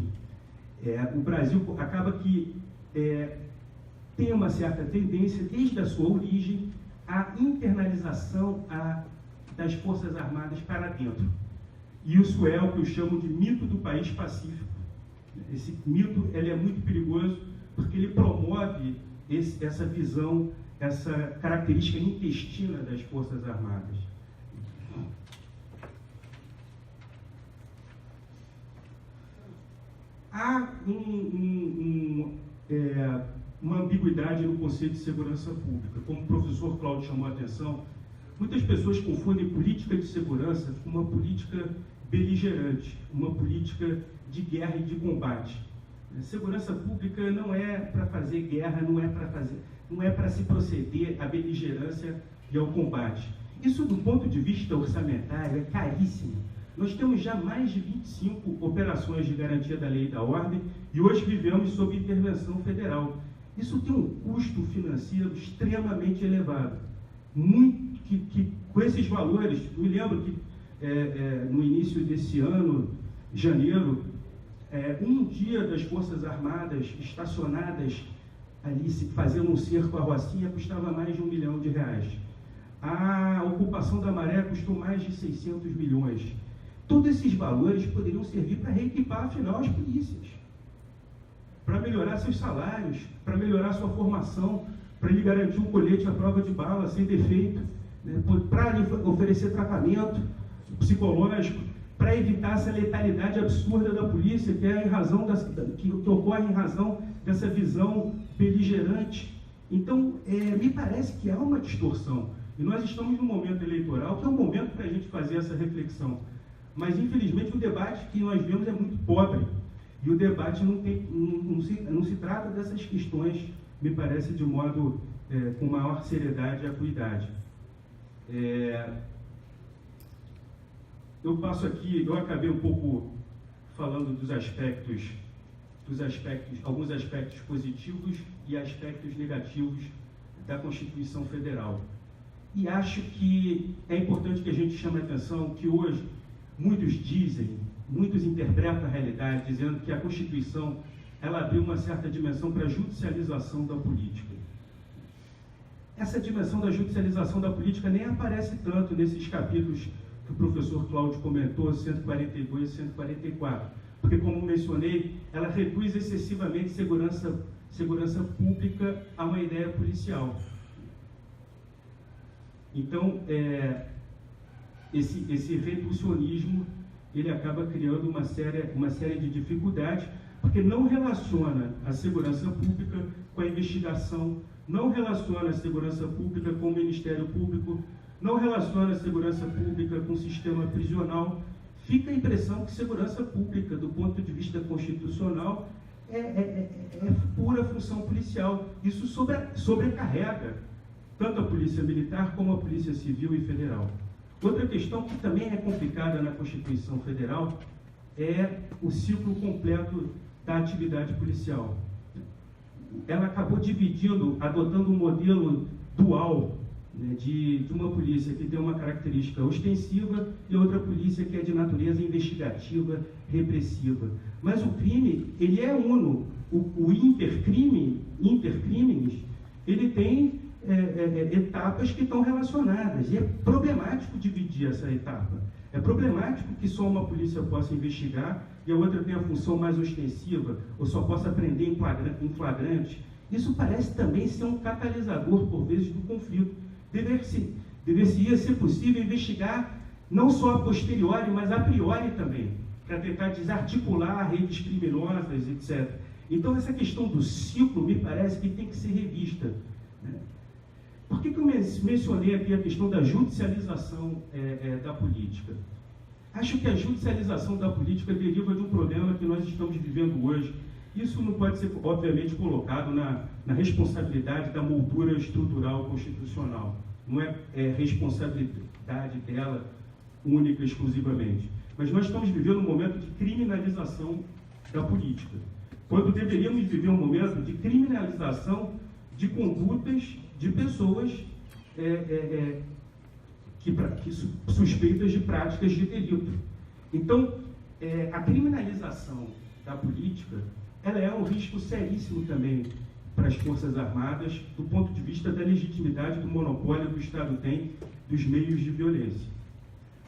O Brasil acaba que tem uma certa tendência, desde a sua origem, à internalização das Forças Armadas para dentro. E isso é o que eu chamo de mito do país pacífico. Esse mito ele é muito perigoso porque ele promove essa visão, essa característica intestina das Forças Armadas. Há uma ambiguidade no conceito de segurança pública. Como o professor Cláudio chamou a atenção, muitas pessoas confundem política de segurança com uma política beligerante, uma política de guerra e de combate. Segurança pública não é para fazer guerra, não é para se proceder à beligerância e ao combate. Isso, do ponto de vista orçamentário, é caríssimo. Nós temos já mais de 25 operações de garantia da lei e da ordem e hoje vivemos sob intervenção federal. Isso tem um custo financeiro extremamente elevado. Com esses valores, me lembro que no início desse ano, janeiro, um dia das Forças Armadas estacionadas ali, fazendo um cerco à Rocinha, custava mais de R$1 milhão. A ocupação da Maré custou mais de 600 milhões. Todos esses valores poderiam servir para reequipar, afinal, as polícias, para melhorar seus salários, para melhorar sua formação, para lhe garantir um colete à prova de bala sem defeito, né, para lhe oferecer tratamento psicológico, para evitar essa letalidade absurda da polícia, que é que ocorre em razão dessa visão beligerante. Então, me parece que há uma distorção. E nós estamos num momento eleitoral, que é um momento para a gente fazer essa reflexão. Mas, infelizmente, o debate que nós vemos é muito pobre. E o debate não se trata dessas questões, me parece, de modo com maior seriedade e acuidade. Eu passo aqui, eu acabei um pouco falando dos aspectos, alguns aspectos positivos e aspectos negativos da Constituição Federal. E acho que é importante que a gente chame a atenção que hoje muitos interpretam a realidade dizendo que a Constituição ela abriu uma certa dimensão para a judicialização da política. Essa dimensão da judicialização da política nem aparece tanto nesses capítulos que o professor Cláudio comentou, 142 e 144, porque, como mencionei, ela reduz excessivamente segurança pública a uma ideia policial. Então, esse reducionismo ele acaba criando uma série de dificuldades, porque não relaciona a segurança pública com a investigação, não relaciona a segurança pública com o Ministério Público, não relaciona a segurança pública com o sistema prisional. Fica a impressão que segurança pública, do ponto de vista constitucional, é pura função policial. Isso sobrecarrega tanto a Polícia Militar como a Polícia Civil e Federal. Outra questão que também é complicada na Constituição Federal é o ciclo completo da atividade policial. Ela acabou adotando um modelo dual, né, de uma polícia que tem uma característica ostensiva e outra polícia que é de natureza investigativa, repressiva. Mas o crime, ele é uno. O intercrimes, ele tem etapas que estão relacionadas, e é problemático dividir essa etapa. É problemático que só uma polícia possa investigar e a outra tenha a função mais ostensiva, ou só possa prender em flagrante. Isso parece também ser um catalisador, por vezes, do conflito. Deveria ser possível investigar não só a posteriori, mas a priori também, para tentar desarticular redes criminosas, etc. Então, essa questão do ciclo me parece que tem que ser revista, né? Por que eu mencionei aqui a questão da judicialização da política? Acho que a judicialização da política deriva de um problema que nós estamos vivendo hoje. Isso não pode ser, obviamente, colocado na responsabilidade da moldura estrutural constitucional. Não é responsabilidade dela única, exclusivamente. Mas nós estamos vivendo um momento de criminalização da política, quando deveríamos viver um momento de criminalização de condutas de pessoas suspeitas de práticas de delito. Então, a criminalização da política, ela é um risco seríssimo também para as Forças Armadas, do ponto de vista da legitimidade do monopólio que o Estado tem dos meios de violência.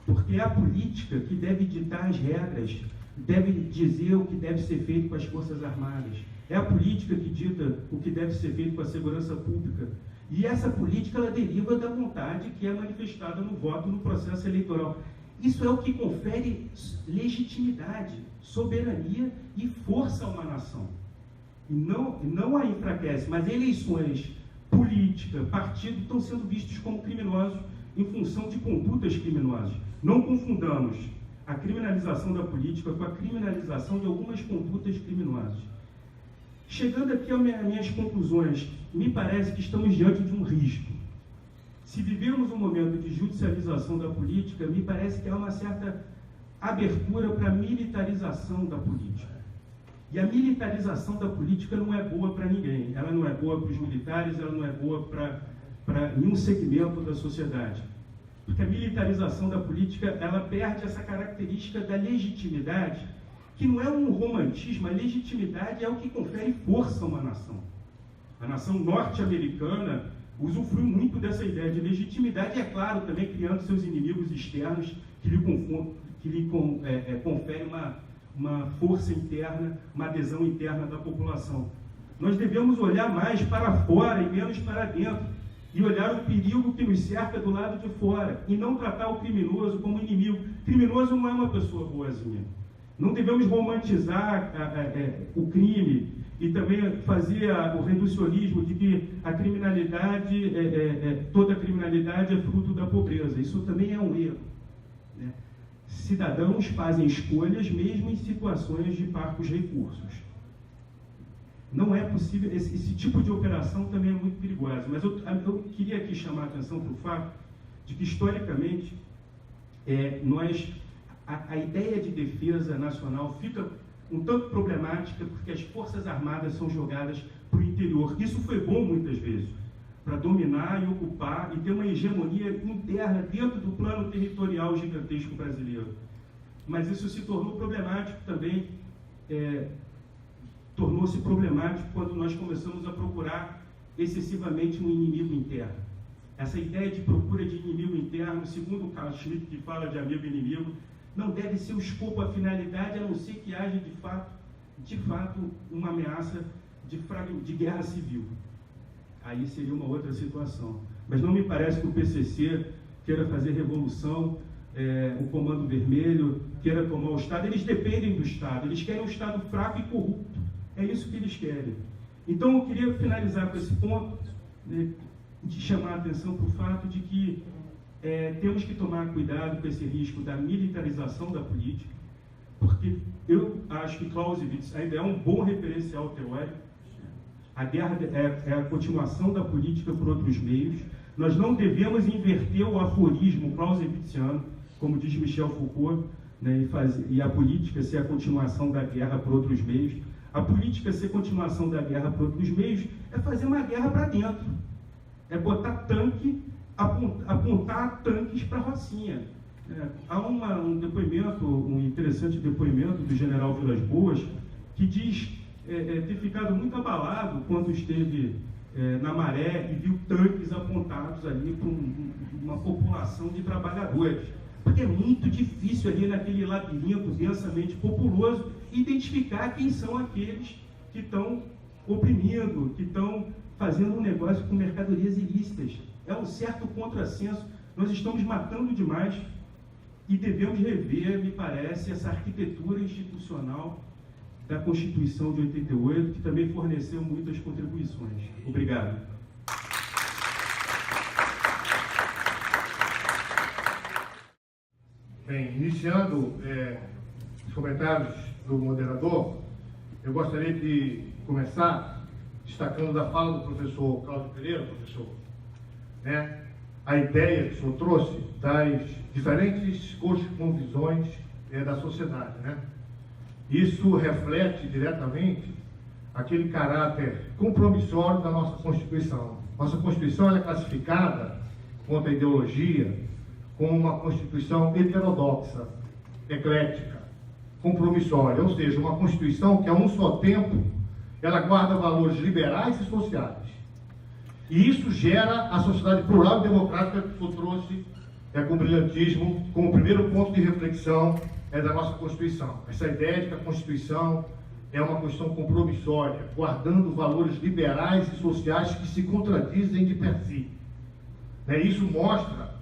Porque é a política que deve ditar as regras deve dizer o que deve ser feito com as Forças Armadas. É a política que dita o que deve ser feito com a segurança pública. E essa política, ela deriva da vontade que é manifestada no voto no processo eleitoral. Isso é o que confere legitimidade, soberania e força a uma nação. E não a enfraquece, mas eleições, política, partido estão sendo vistos como criminosos em função de condutas criminosas. Não confundamos a criminalização da política com a criminalização de algumas condutas criminosas. Chegando aqui às minhas conclusões, me parece que estamos diante de um risco. Se vivermos um momento de judicialização da política, me parece que há uma certa abertura para a militarização da política. E a militarização da política não é boa para ninguém. Ela não é boa para os militares, ela não é boa para nenhum segmento da sociedade. Porque a militarização da política, ela perde essa característica da legitimidade, que não é um romantismo. A legitimidade é o que confere força a uma nação. A nação norte-americana usufrui muito dessa ideia de legitimidade, e, é claro, também criando seus inimigos externos que lhe confere uma força interna, uma adesão interna da população. Nós devemos olhar mais para fora e menos para dentro, e olhar o perigo que nos cerca do lado de fora, e não tratar o criminoso como inimigo. Criminoso não é uma pessoa boazinha. Não devemos romantizar o crime e também fazer o reducionismo de que a criminalidade, toda a criminalidade é fruto da pobreza. Isso também é um erro, né? Cidadãos fazem escolhas mesmo em situações de parcos recursos. Não é possível, esse tipo de operação também é muito perigosa, mas eu queria aqui chamar a atenção para o fato de que, historicamente, a ideia de defesa nacional fica um tanto problemática porque as Forças Armadas são jogadas para o interior. Isso foi bom muitas vezes, para dominar e ocupar e ter uma hegemonia interna dentro do plano territorial gigantesco brasileiro. Mas isso se tornou problemático também, tornou-se problemático quando nós começamos a procurar excessivamente um inimigo interno. Essa ideia de procura de inimigo interno, segundo o Carl Schmitt, que fala de amigo e inimigo, não deve ser o escopo, a finalidade, a não ser que haja de fato uma ameaça de guerra civil. Aí seria uma outra situação. Mas não me parece que o PCC queira fazer revolução, o Comando Vermelho queira tomar o Estado. Eles dependem do Estado, eles querem um Estado fraco e corrupto. É isso que eles querem. Então eu queria finalizar com esse ponto, né, de chamar a atenção para o fato de que temos que tomar cuidado com esse risco da militarização da política, porque eu acho que Clausewitz ainda é um bom referencial teórico. A guerra é a continuação da política por outros meios. Nós não devemos inverter o aforismo clausewitziano, como diz Michel Foucault, né, e a política ser a continuação da guerra por outros meios. A política ser continuação da guerra por outros meios é fazer uma guerra para dentro. É botar tanque, apontar tanques para a Rocinha. Há um interessante depoimento do general Vilas Boas, que diz ter ficado muito abalado quando esteve na Maré e viu tanques apontados ali para uma população de trabalhadores. Porque é muito difícil ali naquele labirinto densamente populoso identificar quem são aqueles que estão oprimindo, que estão fazendo um negócio com mercadorias ilícitas. É um certo contrassenso. Nós estamos matando demais e devemos rever, me parece, essa arquitetura institucional da Constituição de 88, que também forneceu muitas contribuições. Obrigado. Bem, iniciando os comentários do moderador, eu gostaria de começar destacando da fala do professor Cláudio Pereira, professor, né, a ideia que o senhor trouxe das diferentes cosmovisões da sociedade, né? Isso reflete diretamente aquele caráter compromissório da nossa Constituição. Nossa Constituição é classificada, quanto à ideologia, como uma Constituição heterodoxa, eclética, compromissória, ou seja, uma Constituição que a um só tempo ela guarda valores liberais e sociais. E isso gera a sociedade plural e democrática que o senhor trouxe com brilhantismo, como primeiro ponto de reflexão é da nossa Constituição. Essa ideia de que a Constituição é uma Constituição compromissória, guardando valores liberais e sociais que se contradizem de per si. Isso mostra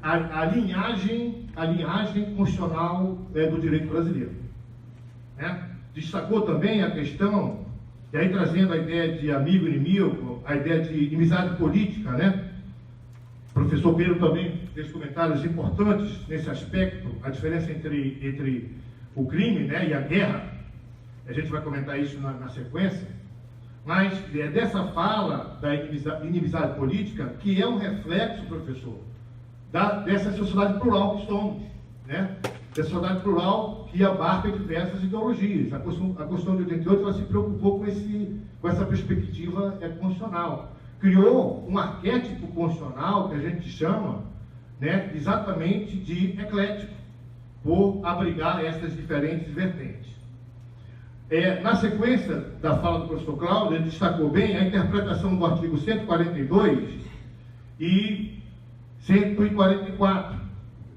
a linhagem constitucional do direito brasileiro. Destacou também a questão, e aí trazendo a ideia de amigo e inimigo, a ideia de inimizade política, O professor Pedro também fez comentários importantes nesse aspecto, a diferença entre o crime, e a guerra. A gente vai comentar isso na sequência. Mas é dessa fala da inimizade política que é um reflexo, professor, dessa sociedade plural que somos, Dessa sociedade plural que abarca diversas ideologias. A Constituição de 88 ela se preocupou com essa perspectiva constitucional. Criou um arquétipo constitucional que a gente chama, exatamente de eclético, por abrigar essas diferentes vertentes. Na sequência da fala do professor Cláudio, ele destacou bem a interpretação do artigo 142 e 144.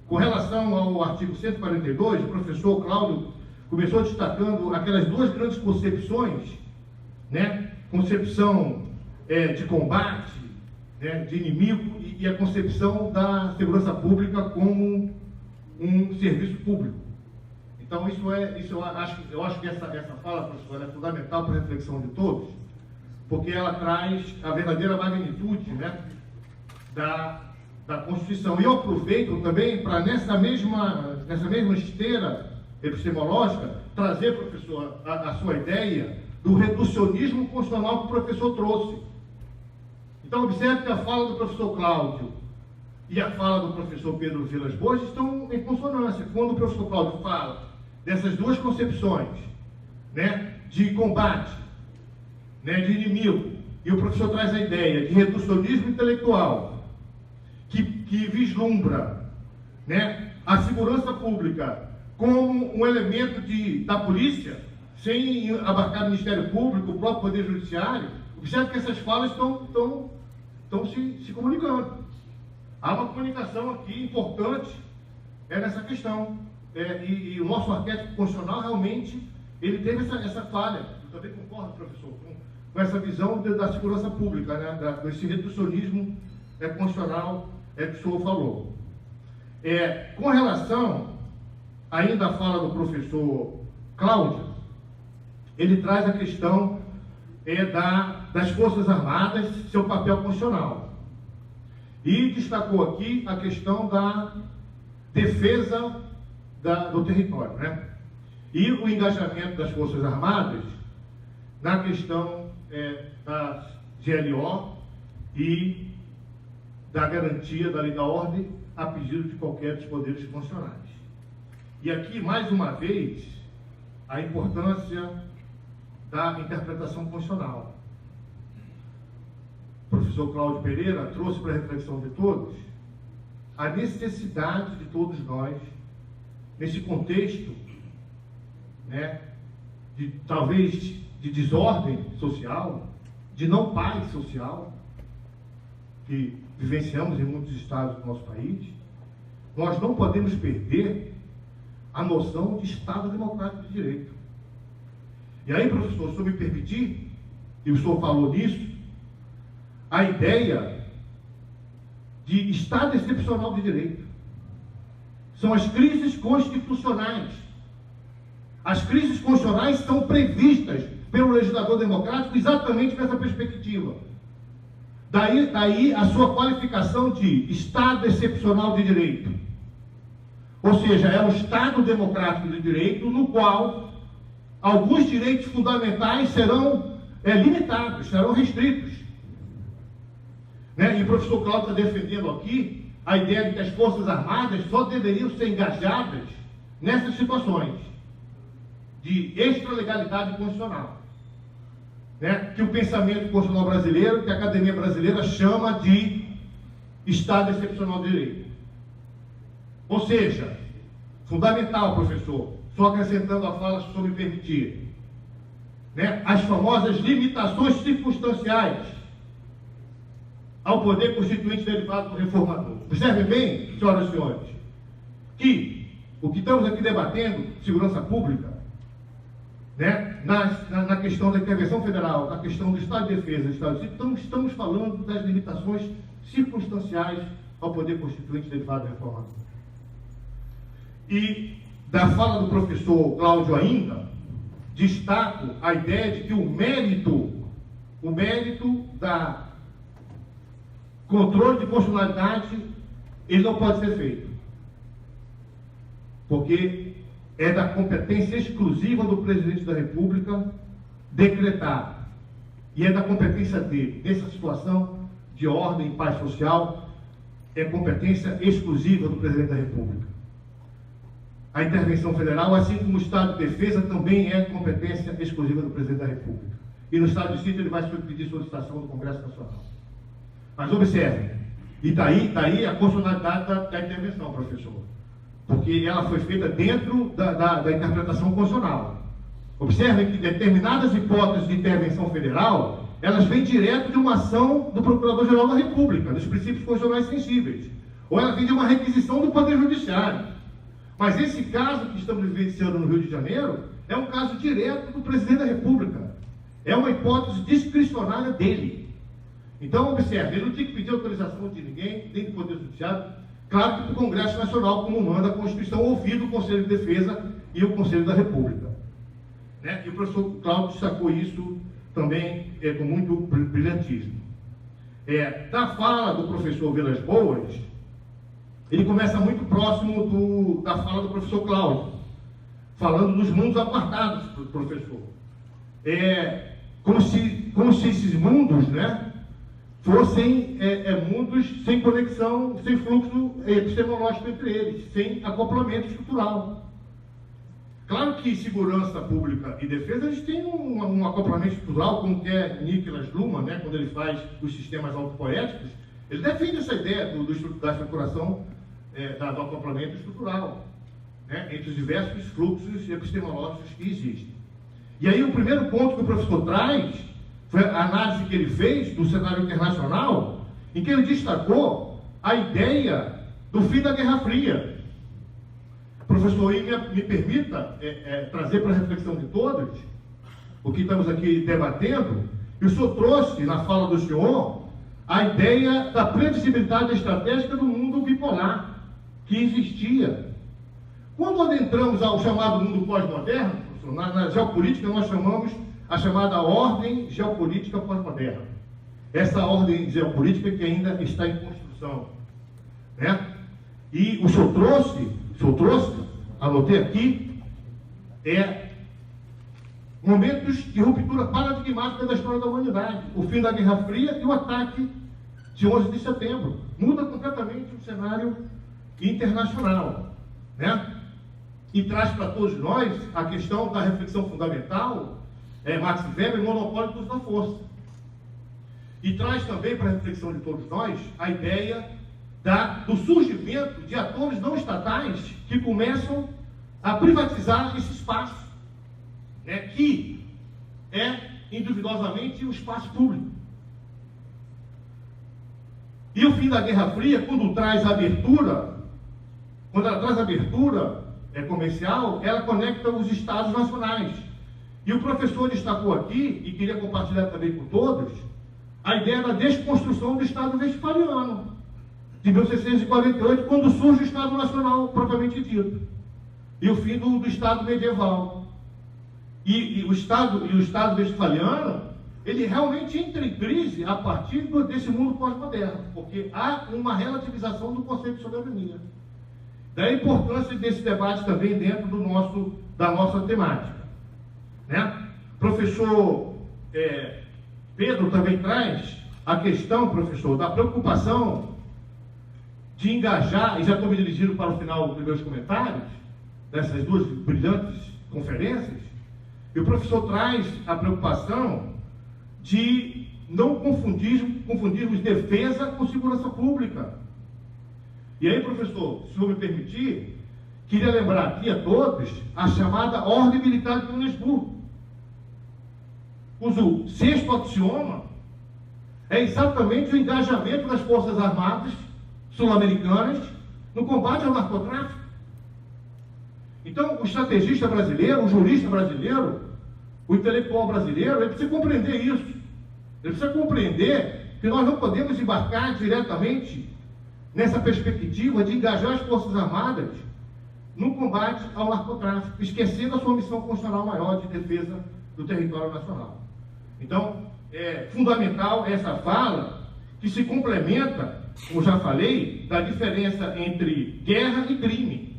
Com relação ao artigo 142, o professor Cláudio começou destacando aquelas duas grandes concepções, Concepção de combate, de inimigo, e a concepção da segurança pública como um serviço público. Então, eu acho que essa fala, professor, é fundamental para a reflexão de todos, porque ela traz a verdadeira magnitude da Constituição. E eu aproveito também para, nessa mesma esteira epistemológica, trazer, professor, a sua ideia do reducionismo constitucional que o professor trouxe. Então, observe que a fala do professor Cláudio e a fala do professor Pedro Vilas Boas estão em consonância. Quando o professor Cláudio fala dessas duas concepções, de combate, de inimigo, e o professor traz a ideia de reducionismo intelectual, que vislumbra a segurança pública como um elemento da polícia, sem abarcar o Ministério Público, o próprio Poder Judiciário. Observe que essas falas estão se comunicando. Há uma comunicação aqui importante nessa questão. E o nosso arquétipo constitucional realmente ele teve essa falha. Eu também concordo, professor, com essa visão da segurança pública, desse reducionismo constitucional que o senhor falou. Com relação ainda à fala do professor Cláudio, ele traz a questão das Forças Armadas, seu papel constitucional. E destacou aqui a questão da defesa do território, E o engajamento das Forças Armadas na questão da GLO e da garantia da lei da ordem a pedido de qualquer dos poderes constitucionais. E aqui, mais uma vez, a importância da interpretação constitucional. O professor Cláudio Pereira trouxe para a reflexão de todos a necessidade de todos nós, nesse contexto, talvez de desordem social, de não paz social, que vivenciamos em muitos estados do nosso país, nós não podemos perder a noção de Estado Democrático de Direito. E aí, professor, se eu me permitir, e o senhor falou nisso, a ideia de Estado Excepcional de Direito. São as crises constitucionais. As crises constitucionais são previstas pelo legislador democrático exatamente nessa perspectiva. Daí a sua qualificação de Estado Excepcional de Direito. Ou seja, é um Estado Democrático de Direito no qual alguns direitos fundamentais serão limitados, serão restritos. E o professor Cláudio está defendendo aqui a ideia de que as Forças Armadas só deveriam ser engajadas nessas situações de extralegalidade constitucional. Que o pensamento constitucional brasileiro, que a Academia Brasileira chama de Estado Excepcional de Direito. Ou seja, fundamental, professor, só acrescentando a fala, se o senhor me permitir, as famosas limitações circunstanciais ao poder constituinte derivado do reformador. Observem bem, senhoras e senhores, que O que estamos aqui debatendo, segurança pública, né? Na questão da intervenção federal, na questão do Estado de Defesa, do Estado de Sítio, estamos falando das limitações circunstanciais ao poder constituinte derivado da reforma. E da fala do professor Cláudio ainda, destaco a ideia de que o mérito da controle de constitucionalidade, ele não pode ser feito. Porque é da competência exclusiva do presidente da República decretar. E é da competência dele. Nessa situação de ordem e paz social, é competência exclusiva do presidente da República. A intervenção federal, assim como o Estado de Defesa, também é competência exclusiva do presidente da República. E no Estado de Sítio ele vai pedir solicitação do Congresso Nacional. Mas observem, e daí a constitucionalidade da intervenção, professor. Porque ela foi feita dentro da interpretação constitucional. Observem que determinadas hipóteses de intervenção federal, elas vêm direto de uma ação do Procurador-Geral da República, dos princípios constitucionais sensíveis. Ou ela vem de uma requisição do Poder Judiciário. Mas esse caso que estamos vivenciando no Rio de Janeiro é um caso direto do Presidente da República. É uma hipótese discricionária dele. Então, observe, ele não tinha que pedir autorização de ninguém, nem do Poder Judiciário, claro que do Congresso Nacional, como manda a Constituição, ouvido o Conselho de Defesa e o Conselho da República. Né? E o professor Cláudio destacou isso também com muito brilhantismo. Da fala do professor Vilas Boas, ele começa muito próximo da fala do professor Cláudio, falando dos mundos apartados do professor. Como se esses mundos, né, fossem mundos sem conexão, sem fluxo epistemológico entre eles, sem acoplamento estrutural. Claro que segurança pública e defesa, eles têm um acoplamento estrutural, como quer Niklas Luhmann, né, quando ele faz os sistemas autopoéticos, ele defende essa ideia da estruturação, do acoplamento estrutural, né, entre os diversos fluxos epistemológicos que existem. E aí o primeiro ponto que o professor traz foi a análise que ele fez do cenário internacional, em que ele destacou a ideia do fim da Guerra Fria. Professor, me permita trazer para a reflexão de todos o que estamos aqui debatendo, e o senhor trouxe, na fala do senhor, a ideia da previsibilidade estratégica do mundo bipolar que existia. Quando adentramos ao chamado mundo pós-moderno, na geopolítica nós chamamos a chamada ordem geopolítica pós-moderna. Essa ordem geopolítica que ainda está em construção. Né? E o senhor trouxe, anotei aqui, momentos de ruptura paradigmática da história da humanidade. O fim da Guerra Fria e o ataque de 11 de setembro. Muda completamente o cenário internacional. Né? E traz para todos nós a questão da reflexão fundamental, Max Weber, monopólio do uso da força. E traz também para a reflexão de todos nós a ideia do surgimento de atores não estatais que começam a privatizar esse espaço, né, que é, induvidosamente, o espaço público. E o fim da Guerra Fria, quando ela traz a abertura comercial, ela conecta os Estados nacionais. E o professor destacou aqui, e queria compartilhar também com todos, a ideia da desconstrução do Estado westfaliano, de 1648, quando surge o Estado Nacional propriamente dito, e o fim do Estado medieval. E o Estado westfaliano, ele realmente entra em crise a partir desse mundo pós-moderno, porque há uma relativização do conceito de soberania. Daí a importância desse debate também dentro da nossa temática. Né? Professor Pedro também traz a questão, professor, da preocupação de engajar, e já estou me dirigindo para o final dos meus comentários, dessas duas brilhantes conferências, e o professor traz a preocupação de não confundirmos defesa com segurança pública. E aí, professor, se eu me permitir, queria lembrar aqui a todos a chamada Ordem Militar de Lunesburgo. O 6º axioma é exatamente o engajamento das Forças Armadas sul-americanas no combate ao narcotráfico. Então, o estrategista brasileiro, o jurista brasileiro, o intelectual brasileiro, ele precisa compreender isso. Ele precisa compreender que nós não podemos embarcar diretamente nessa perspectiva de engajar as Forças Armadas no combate ao narcotráfico, esquecendo a sua missão constitucional maior de defesa do território nacional. Então, é fundamental essa fala que se complementa, como já falei, da diferença entre guerra e crime.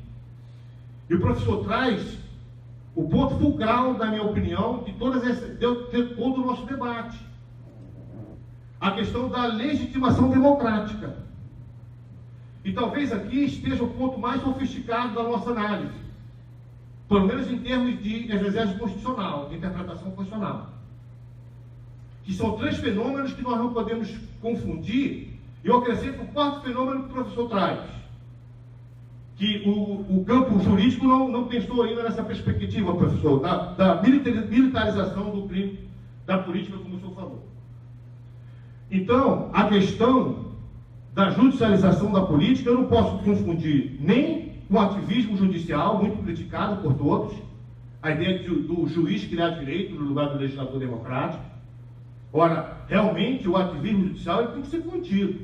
E o professor traz o ponto fulcral, na minha opinião, de todo o nosso debate. A questão da legitimação democrática. E talvez aqui esteja o ponto mais sofisticado da nossa análise, pelo menos em termos de exegese constitucional, de interpretação constitucional. Que são três fenômenos que nós não podemos confundir, e eu acrescento o quarto fenômeno que o professor traz, que o campo jurídico não pensou ainda nessa perspectiva, professor, da militarização do crime, da política, como o senhor falou. Então, a questão da judicialização da política, eu não posso confundir nem com o ativismo judicial, muito criticado por todos, a ideia do juiz criar direito no lugar do legislador democrático. Ora, realmente, o ativismo judicial ele tem que ser contido.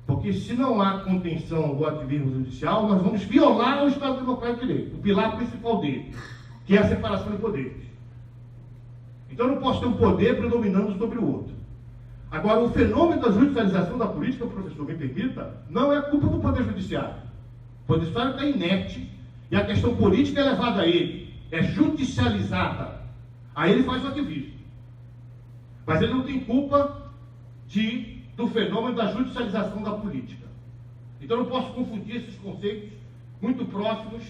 Porque se não há contenção do ativismo judicial, nós vamos violar o Estado Democrático de Direito, o pilar principal dele, que é a separação de poderes. Então, eu não posso ter um poder predominando sobre o outro. Agora, o fenômeno da judicialização da política, professor, me permita, não é culpa do Poder Judiciário. O Poder Judiciário está inerte e a questão política é levada a ele, é judicializada. Aí ele faz o ativismo. Mas ele não tem culpa do fenômeno da judicialização da política. Então, eu não posso confundir esses conceitos muito próximos,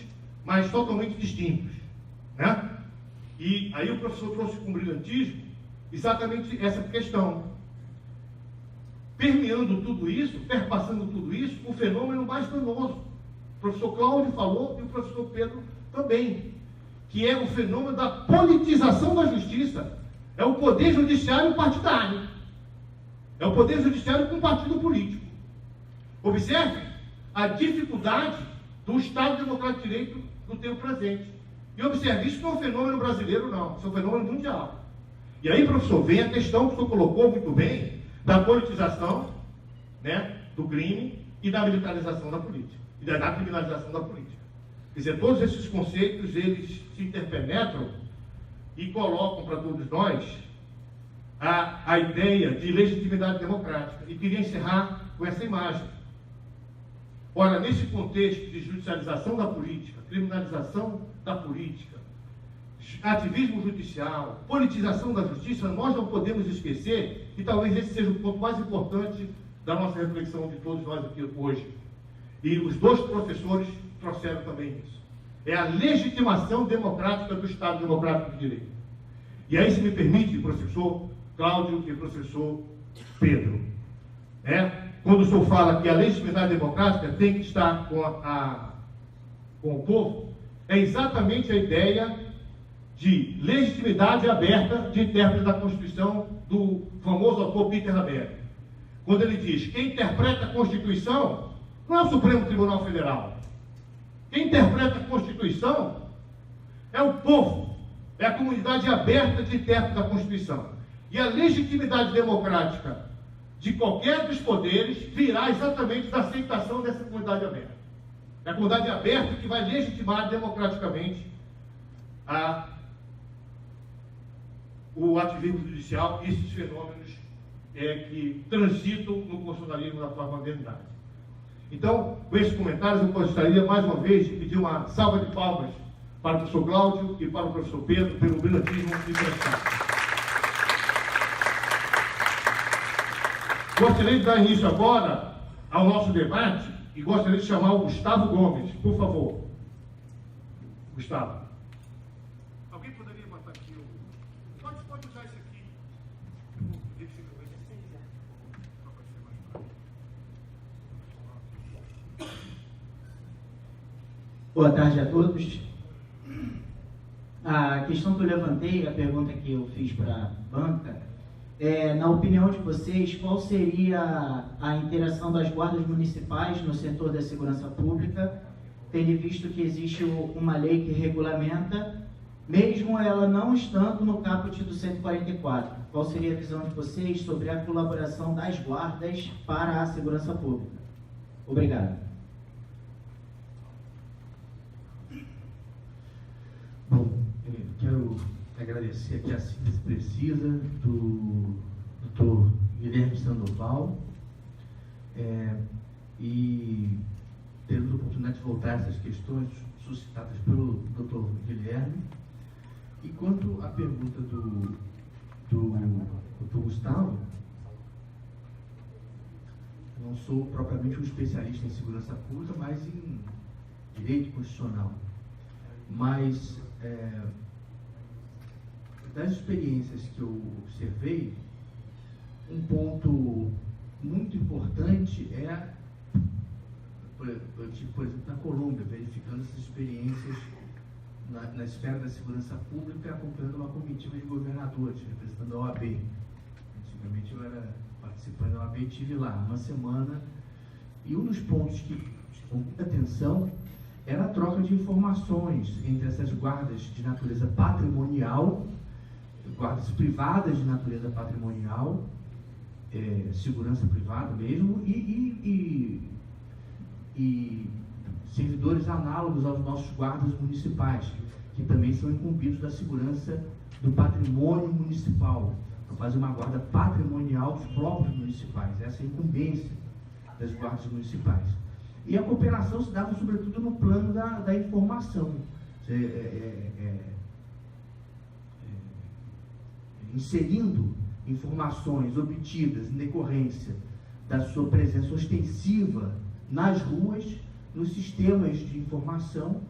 mas totalmente distintos. Né? E aí o professor trouxe com brilhantismo exatamente essa questão. Permeando tudo isso, perpassando tudo isso, o fenômeno mais danoso. O professor Cláudio falou e o professor Pedro também, que é o fenômeno da politização da justiça. É o poder judiciário partidário. É o poder judiciário com partido político. Observe a dificuldade do Estado Democrático de Direito no tempo presente. E observe, isso não é um fenômeno brasileiro, não. Isso é um fenômeno mundial. E aí, professor, vem a questão que o senhor colocou muito bem, da politização, né, do crime e da militarização da política, e da criminalização da política. Quer dizer, todos esses conceitos, eles se interpenetram e colocam para todos nós a ideia de legitimidade democrática. E queria encerrar com essa imagem. Ora, nesse contexto de judicialização da política, criminalização da política, ativismo judicial, politização da justiça, nós não podemos esquecer, e talvez esse seja o ponto mais importante da nossa reflexão de todos nós aqui hoje. E os dois professores trouxeram também isso. É a legitimação democrática do Estado Democrático de Direito. E aí, se me permite, professor Cláudio e professor Pedro, né? Quando o senhor fala que a legitimidade democrática tem que estar com o povo, é exatamente a ideia de legitimidade aberta de intérprete da Constituição do famoso autor Peter Haber. Quando ele diz, quem interpreta a Constituição não é o Supremo Tribunal Federal. Quem interpreta a Constituição é o povo, é a comunidade aberta de intérprete da Constituição. E a legitimidade democrática de qualquer dos poderes virá exatamente da aceitação dessa comunidade aberta. É a comunidade aberta que vai legitimar democraticamente o ativismo judicial e esses fenômenos que transitam no constitucionalismo da sua modernidade. Então, com esses comentários, eu gostaria mais uma vez de pedir uma salva de palmas para o professor Cláudio e para o professor Pedro pelo brilhantismo e prestado. Gostaria de dar início agora ao nosso debate e gostaria de chamar o Gustavo Gomes, por favor. Gustavo. Alguém poderia botar aqui o... Pode usar esse aqui. Boa tarde a todos. A questão que eu levantei, a pergunta que eu fiz para a banca, na opinião de vocês, qual seria a interação das guardas municipais no setor da segurança pública tendo visto que existe uma lei que regulamenta, mesmo ela não estando no caput do 144. Qual seria a visão de vocês sobre a colaboração das guardas para a segurança pública? Obrigado. Bom, quero agradecer aqui a síntese precisa do Dr. Guilherme Sandoval, e termos a oportunidade de voltar a essas questões suscitadas pelo Dr. Guilherme. E quanto à pergunta do Dr. Gustavo, eu não sou propriamente um especialista em segurança pública, mas em direito constitucional. Mas, das experiências que eu observei, um ponto muito importante eu tive, por exemplo, na Colômbia, verificando essas experiências na esfera da segurança pública, acompanhando uma comitiva de governadores, representando a OAB. Antigamente eu era participante da OAB, estive lá uma semana, e um dos pontos que chamou muita atenção era a troca de informações entre essas guardas de natureza patrimonial, guardas privadas de natureza patrimonial, segurança privada mesmo, e servidores análogos aos nossos guardas municipais, que também são incumbidos da segurança do patrimônio municipal. Então, fazer uma guarda patrimonial dos próprios municipais, essa é a incumbência das guardas municipais. E a cooperação se dava sobretudo no plano da informação, inserindo informações obtidas em decorrência da sua presença ostensiva nas ruas, nos sistemas de informação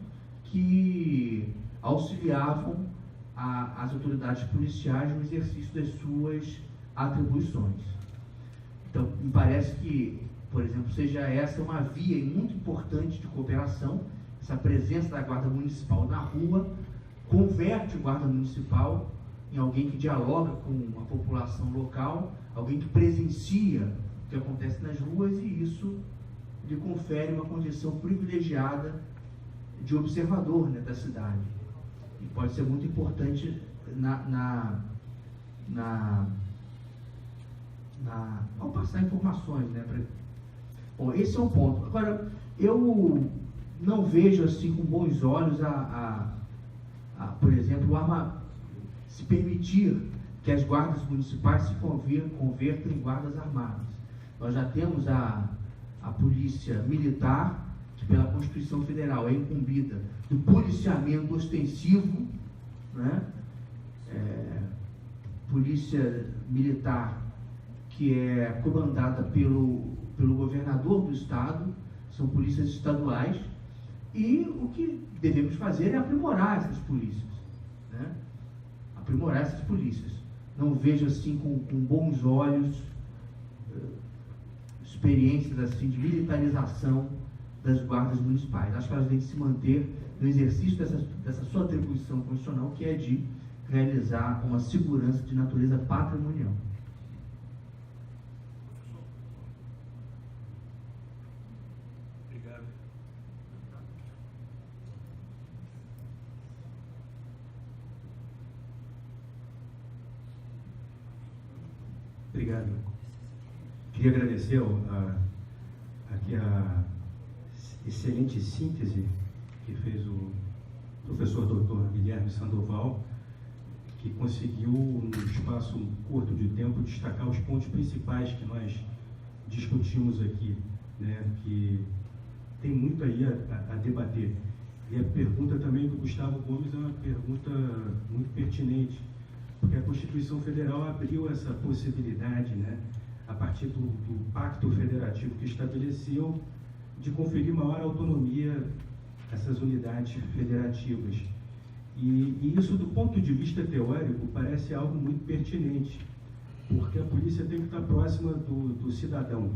que auxiliavam as autoridades policiais no exercício das suas atribuições. Então, me parece que, por exemplo, seja essa uma via muito importante de cooperação, essa presença da Guarda Municipal na rua converte o Guarda Municipal em alguém que dialoga com a população local, alguém que presencia o que acontece nas ruas, e isso lhe confere uma condição privilegiada de observador, né, da cidade. E pode ser muito importante ao passar informações, né? Bom, esse é um ponto. Agora, eu não vejo assim com bons olhos por exemplo, se permitir que as guardas municipais se convertam em guardas armadas. Nós já temos a polícia militar, que pela Constituição Federal é incumbida do policiamento ostensivo, né? Polícia militar que é comandada pelo governador do estado, são polícias estaduais, e o que devemos fazer é aprimorar essas polícias, né? Aprimorar essas polícias. Não vejo assim com bons olhos experiências assim de militarização das guardas municipais. Acho que elas têm que se manter no exercício dessa sua atribuição constitucional, que é de realizar uma segurança de natureza patrimonial. Obrigado. Obrigado. Queria agradecer aqui a excelente síntese que fez o professor Dr. Guilherme Sandoval, que conseguiu, num espaço curto de tempo, destacar os pontos principais que nós discutimos aqui, né, que tem muito aí a debater. E a pergunta também do Gustavo Gomes é uma pergunta muito pertinente, porque a Constituição Federal abriu essa possibilidade, né, a partir do Pacto Federativo que estabeleceu, de conferir maior autonomia a essas unidades federativas. E isso, do ponto de vista teórico, parece algo muito pertinente, porque a polícia tem que estar próxima do cidadão.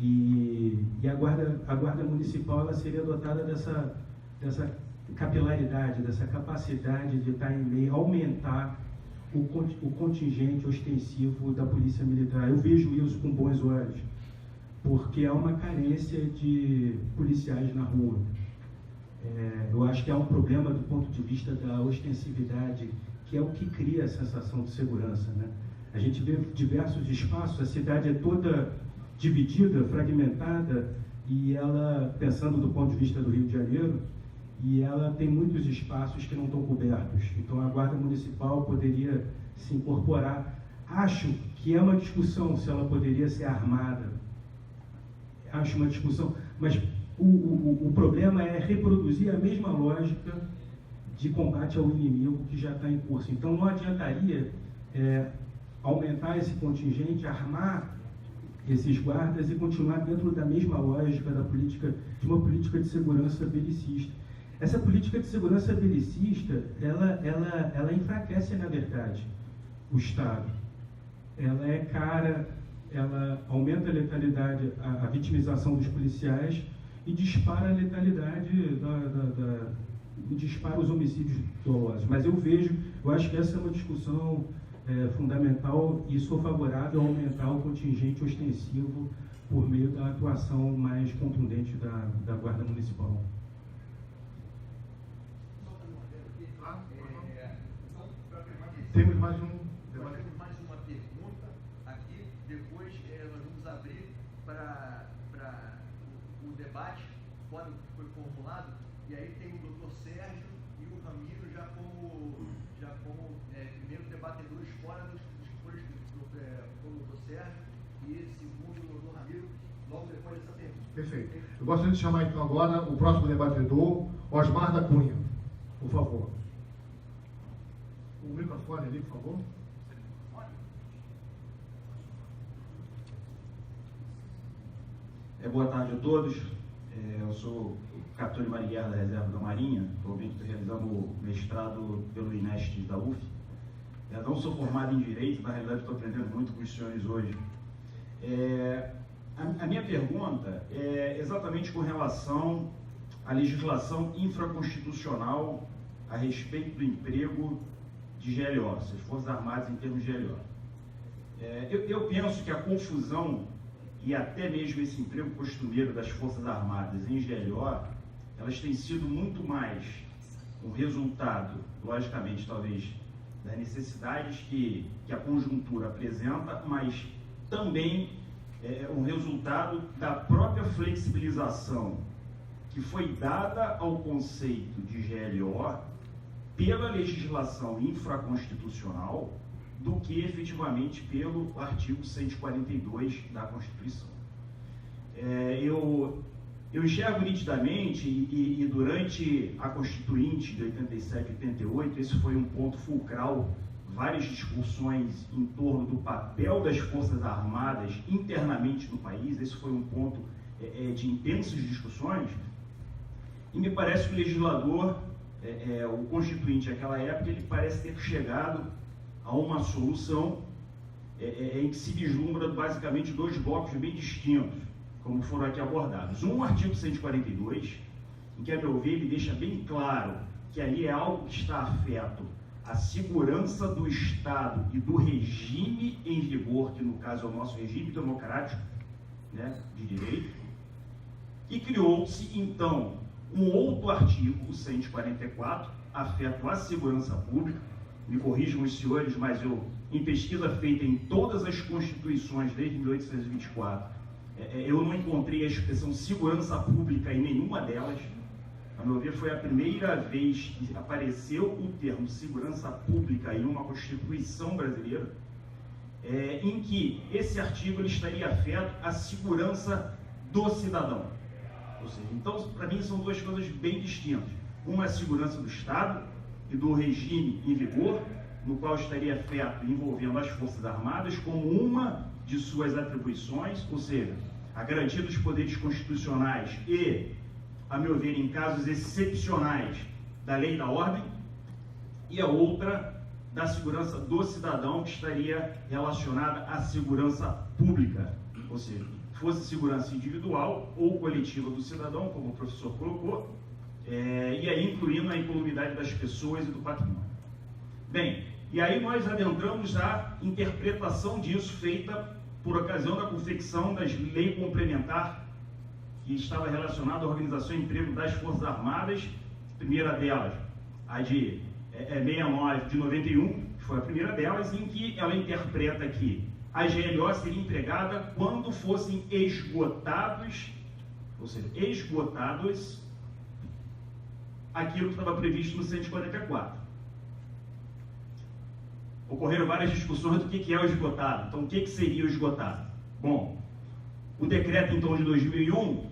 E a guarda municipal, ela seria dotada dessa capilaridade, dessa capacidade de estar em meio, aumentar o contingente ostensivo da polícia militar. Eu vejo isso com bons olhos, porque há uma carência de policiais na rua. Eu acho que há um problema do ponto de vista da ostensividade, que é o que cria a sensação de segurança, né? A gente vê diversos espaços, a cidade é toda dividida, fragmentada, e ela, pensando do ponto de vista do Rio de Janeiro, e ela tem muitos espaços que não estão cobertos. Então a Guarda Municipal poderia se incorporar. Acho que é uma discussão se ela poderia ser armada. Acho uma discussão, mas o problema é reproduzir a mesma lógica de combate ao inimigo que já está em curso. Então não adiantaria aumentar esse contingente, armar esses guardas e continuar dentro da mesma lógica da política, de uma política de segurança belicista. Essa política de segurança belicista, ela enfraquece, na verdade, o Estado. Ela é cara, ela aumenta a letalidade, a vitimização dos policiais e dispara a letalidade, dispara os homicídios dolosos. Mas eu acho que essa é uma discussão fundamental e sou favorável a aumentar o contingente ostensivo por meio da atuação mais contundente da Guarda Municipal. Temos mais uma pergunta aqui, depois nós vamos abrir para o debate, quando foi formulado, e aí tem o doutor Sérgio e o Ramiro já como primeiro debatedores fora dos que foram escritos, o doutor Sérgio e segundo o doutor Ramiro, logo depois dessa pergunta. Perfeito. Eu gostaria de chamar então agora o próximo debatedor, Osmar da Cunha, por favor. O microfone ali, por favor. Boa tarde a todos. Eu sou o capitão de Maringuerra da Reserva da Marinha. Atualmente estou realizando o mestrado pelo INEST da UF. Não sou formado em Direito, na realidade estou aprendendo muito com os senhores hoje. A minha pergunta é exatamente com relação à legislação infraconstitucional a respeito do emprego de GLO, as Forças Armadas em termos de GLO. Eu penso que a confusão e até mesmo esse emprego costumeiro das Forças Armadas em GLO, elas têm sido muito mais um resultado, logicamente, talvez, das necessidades que a conjuntura apresenta, mas também um resultado da própria flexibilização que foi dada ao conceito de GLO pela legislação infraconstitucional do que efetivamente pelo artigo 142 da Constituição. Eu enxergo nitidamente, e durante a Constituinte de 87 e 88, esse foi um ponto fulcral, várias discussões em torno do papel das Forças Armadas internamente no país, esse foi um ponto de intensas discussões, e me parece que o legislador, o Constituinte naquela época, ele parece ter chegado a uma solução em que se vislumbra basicamente dois blocos bem distintos, como foram aqui abordados. Um, o artigo 142, em que, a meu ver, ele deixa bem claro que ali é algo que está afeto à segurança do Estado e do regime em vigor, que no caso é o nosso regime democrático, né, de direito, e criou-se, então, um outro artigo, o 144, afeto à segurança pública. Me corrijam os senhores, mas em pesquisa feita em todas as constituições desde 1824, eu não encontrei a expressão segurança pública em nenhuma delas. A meu ver, foi a primeira vez que apareceu o termo segurança pública em uma Constituição brasileira, em que esse artigo ele estaria afeto à segurança do cidadão. Ou seja, então, para mim, são duas coisas bem distintas. Uma é a segurança do Estado e do regime em vigor, no qual estaria afeto envolvendo as Forças Armadas como uma de suas atribuições, ou seja, a garantia dos poderes constitucionais e, a meu ver, em casos excepcionais, da lei e da ordem, e a outra da segurança do cidadão, que estaria relacionada à segurança pública, ou seja, fosse segurança individual ou coletiva do cidadão, como o professor colocou, e aí incluindo a incolumidade das pessoas e do patrimônio. Bem, e aí nós adentramos a interpretação disso feita por ocasião da confecção das Lei Complementar que estava relacionada à organização e emprego das Forças Armadas, primeira delas, a de 69 de 91, que foi a primeira delas, em que ela interpreta que a GLO seria empregada quando fossem esgotados, ou seja, esgotados aquilo que estava previsto no 144. Ocorreram várias discussões do que é o esgotado. Então, o que seria o esgotado? Bom, o decreto, então, de 2001,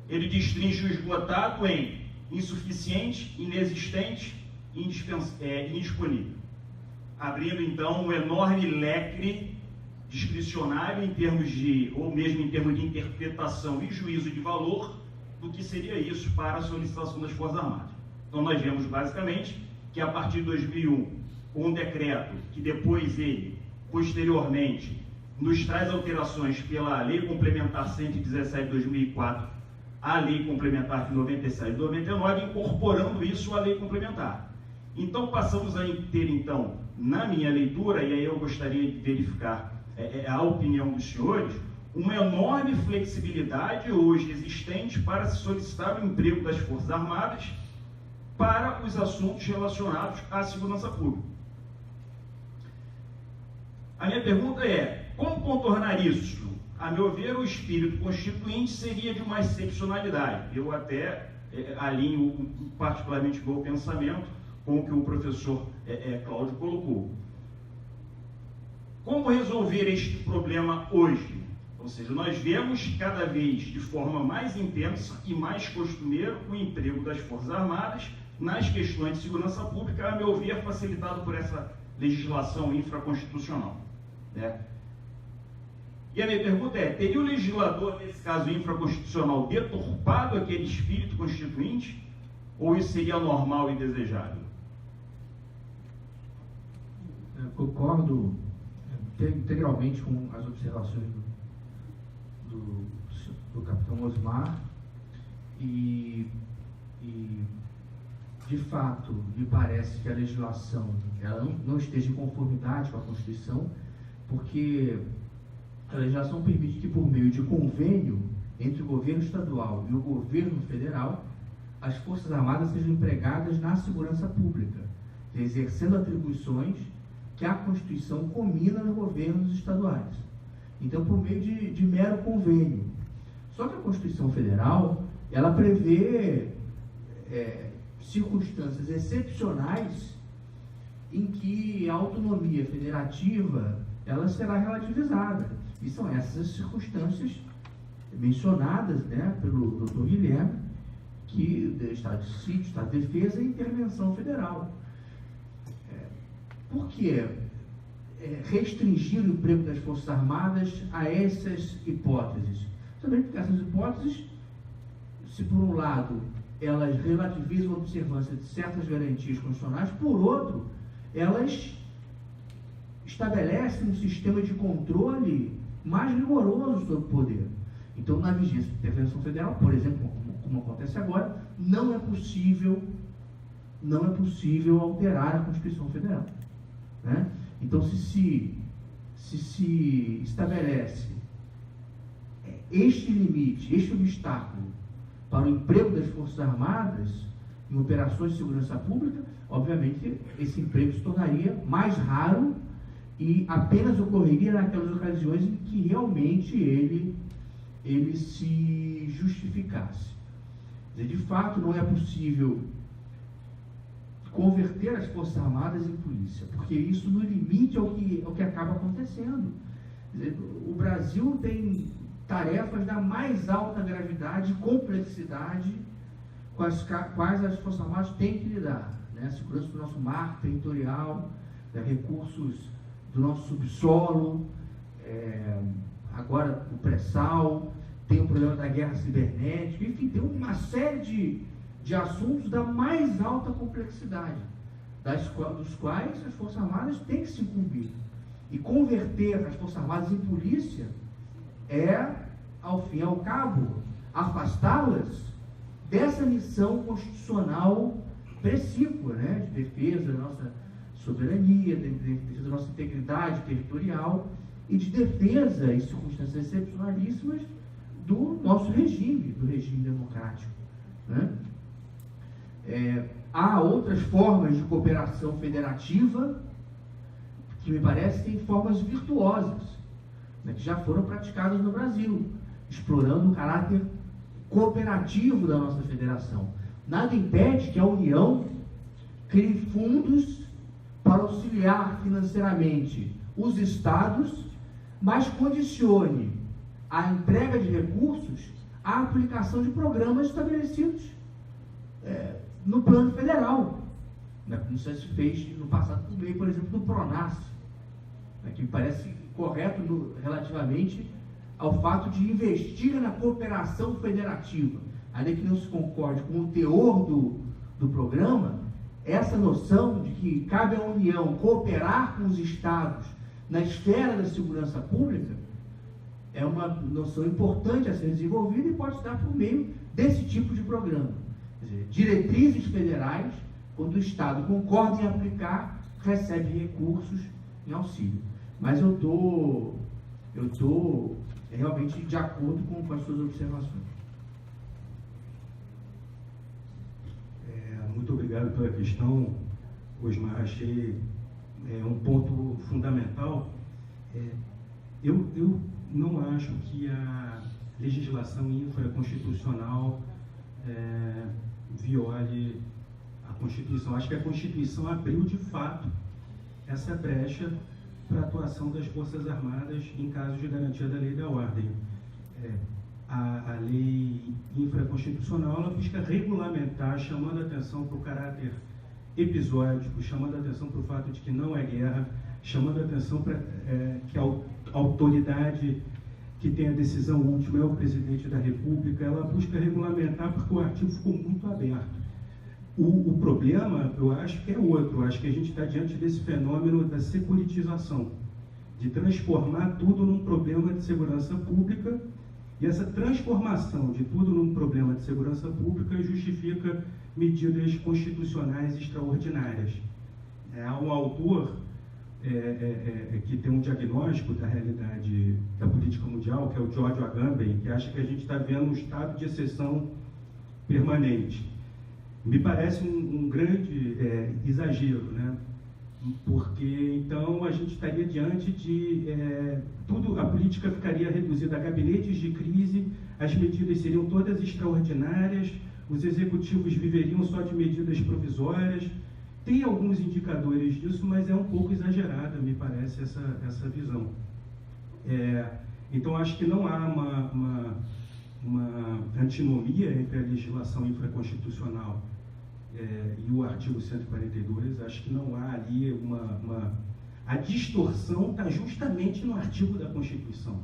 ele destrincha o esgotado em insuficiente, inexistente e indisponível, abrindo, então, um enorme leque discricionário em termos de, ou mesmo em termos de interpretação e juízo de valor, do que seria isso para a solicitação das Forças Armadas. Então, nós vemos, basicamente, que a partir de 2001, com um decreto que depois ele, posteriormente, nos traz alterações pela Lei Complementar 117 de 2004, a Lei Complementar de 97 de 99, incorporando isso à Lei Complementar. Então, passamos a ter, então, na minha leitura, e aí eu gostaria de verificar a opinião dos senhores, uma enorme flexibilidade hoje existente para se solicitar o emprego das Forças Armadas para os assuntos relacionados à segurança pública. A minha pergunta é, como contornar isso? A meu ver, o espírito constituinte seria de uma excepcionalidade. Eu até alinho particularmente o meu pensamento com o que o professor Cláudio colocou. Como resolver este problema hoje? Ou seja, nós vemos cada vez de forma mais intensa e mais costumeiro o emprego das Forças Armadas nas questões de segurança pública, a meu ver, facilitado por essa legislação infraconstitucional, né? E a minha pergunta é, teria o legislador, nesse caso infraconstitucional, deturpado aquele espírito constituinte, ou isso seria normal e desejável? Eu concordo integralmente com as observações do capitão Osmar e de fato me parece que a legislação ela não esteja em conformidade com a Constituição, porque a legislação permite que, por meio de convênio entre o governo estadual e o governo federal, as Forças Armadas sejam empregadas na segurança pública, exercendo atribuições que a Constituição comina nos governos estaduais. Então, por meio de mero convênio. Só que a Constituição Federal, ela prevê circunstâncias excepcionais em que a autonomia federativa ela será relativizada. E são essas circunstâncias mencionadas, né, pelo Dr. Guilherme, que do Estado de Sítio, Estado de Defesa e intervenção federal. Por que restringir o emprego das Forças Armadas a essas hipóteses? Também porque essas hipóteses, se por um lado elas relativizam a observância de certas garantias constitucionais, por outro, elas estabelecem um sistema de controle mais rigoroso sobre o poder. Então, na vigência de intervenção federal, por exemplo, como acontece agora, não é possível alterar a Constituição Federal, né? Então, se estabelece este limite, este obstáculo para o emprego das Forças Armadas em operações de segurança pública, obviamente esse emprego se tornaria mais raro e apenas ocorreria naquelas ocasiões em que realmente ele se justificasse. De fato, não é possível converter as Forças Armadas em polícia, porque isso no limite é o que acaba acontecendo. O Brasil tem tarefas da mais alta gravidade e complexidade com as quais as Forças Armadas têm que lidar, né? A segurança do nosso mar territorial, recursos do nosso subsolo, agora o pré-sal, tem o problema da guerra cibernética, enfim, tem uma série de assuntos da mais alta complexidade, dos quais as Forças Armadas têm que se incumbir. E converter as Forças Armadas em polícia ao fim e ao cabo, afastá-las dessa missão constitucional precípua, né, de defesa da nossa soberania, de defesa da nossa integridade territorial e de defesa, em circunstâncias excepcionalíssimas, do nosso regime, do regime democrático, né? Há outras formas de cooperação federativa que me parecem formas virtuosas, né, que já foram praticadas no Brasil, explorando o caráter cooperativo da nossa federação. Nada impede que a União crie fundos para auxiliar financeiramente os estados, mas condicione a entrega de recursos à aplicação de programas estabelecidos no plano federal, né, como se fez no passado por meio, por exemplo, do PRONAS, né, que me parece correto relativamente ao fato de investir na cooperação federativa. Ainda que não se concorde com o teor do programa, essa noção de que cabe à União cooperar com os estados na esfera da segurança pública é uma noção importante a ser desenvolvida e pode estar por meio desse tipo de programa. Quer dizer, diretrizes federais, quando o Estado concorda em aplicar, recebe recursos em auxílio. Mas eu estou realmente de acordo com as suas observações. Muito obrigado pela questão, Osmar. Achei um ponto fundamental. Eu não acho que a legislação infraconstitucional viole a Constituição. Acho que a Constituição abriu, de fato, essa brecha para a atuação das Forças Armadas em casos de garantia da lei e da ordem. A lei infraconstitucional ela busca regulamentar, chamando a atenção para o caráter episódico, chamando a atenção para o fato de que não é guerra, chamando a atenção para que a autoridade que tem a decisão última é o presidente da República. Ela busca regulamentar porque o artigo ficou muito aberto. O problema, eu acho que é outro. Eu acho que a gente está diante desse fenômeno da securitização, de transformar tudo num problema de segurança pública. E essa transformação de tudo num problema de segurança pública justifica medidas constitucionais extraordinárias. Há um autor que tem um diagnóstico da realidade da política mundial, que é o George Agamben, que acha que a gente está vendo um estado de exceção permanente. Me parece um grande exagero, né? Porque então a gente estaria diante de a política ficaria reduzida a gabinetes de crise, as medidas seriam todas extraordinárias, os executivos viveriam só de medidas provisórias. Tem alguns indicadores disso, mas é um pouco exagerada, me parece, essa visão. Então acho que não há uma antinomia entre a legislação infraconstitucional e o artigo 142, acho que não há ali a distorção está justamente no artigo da Constituição,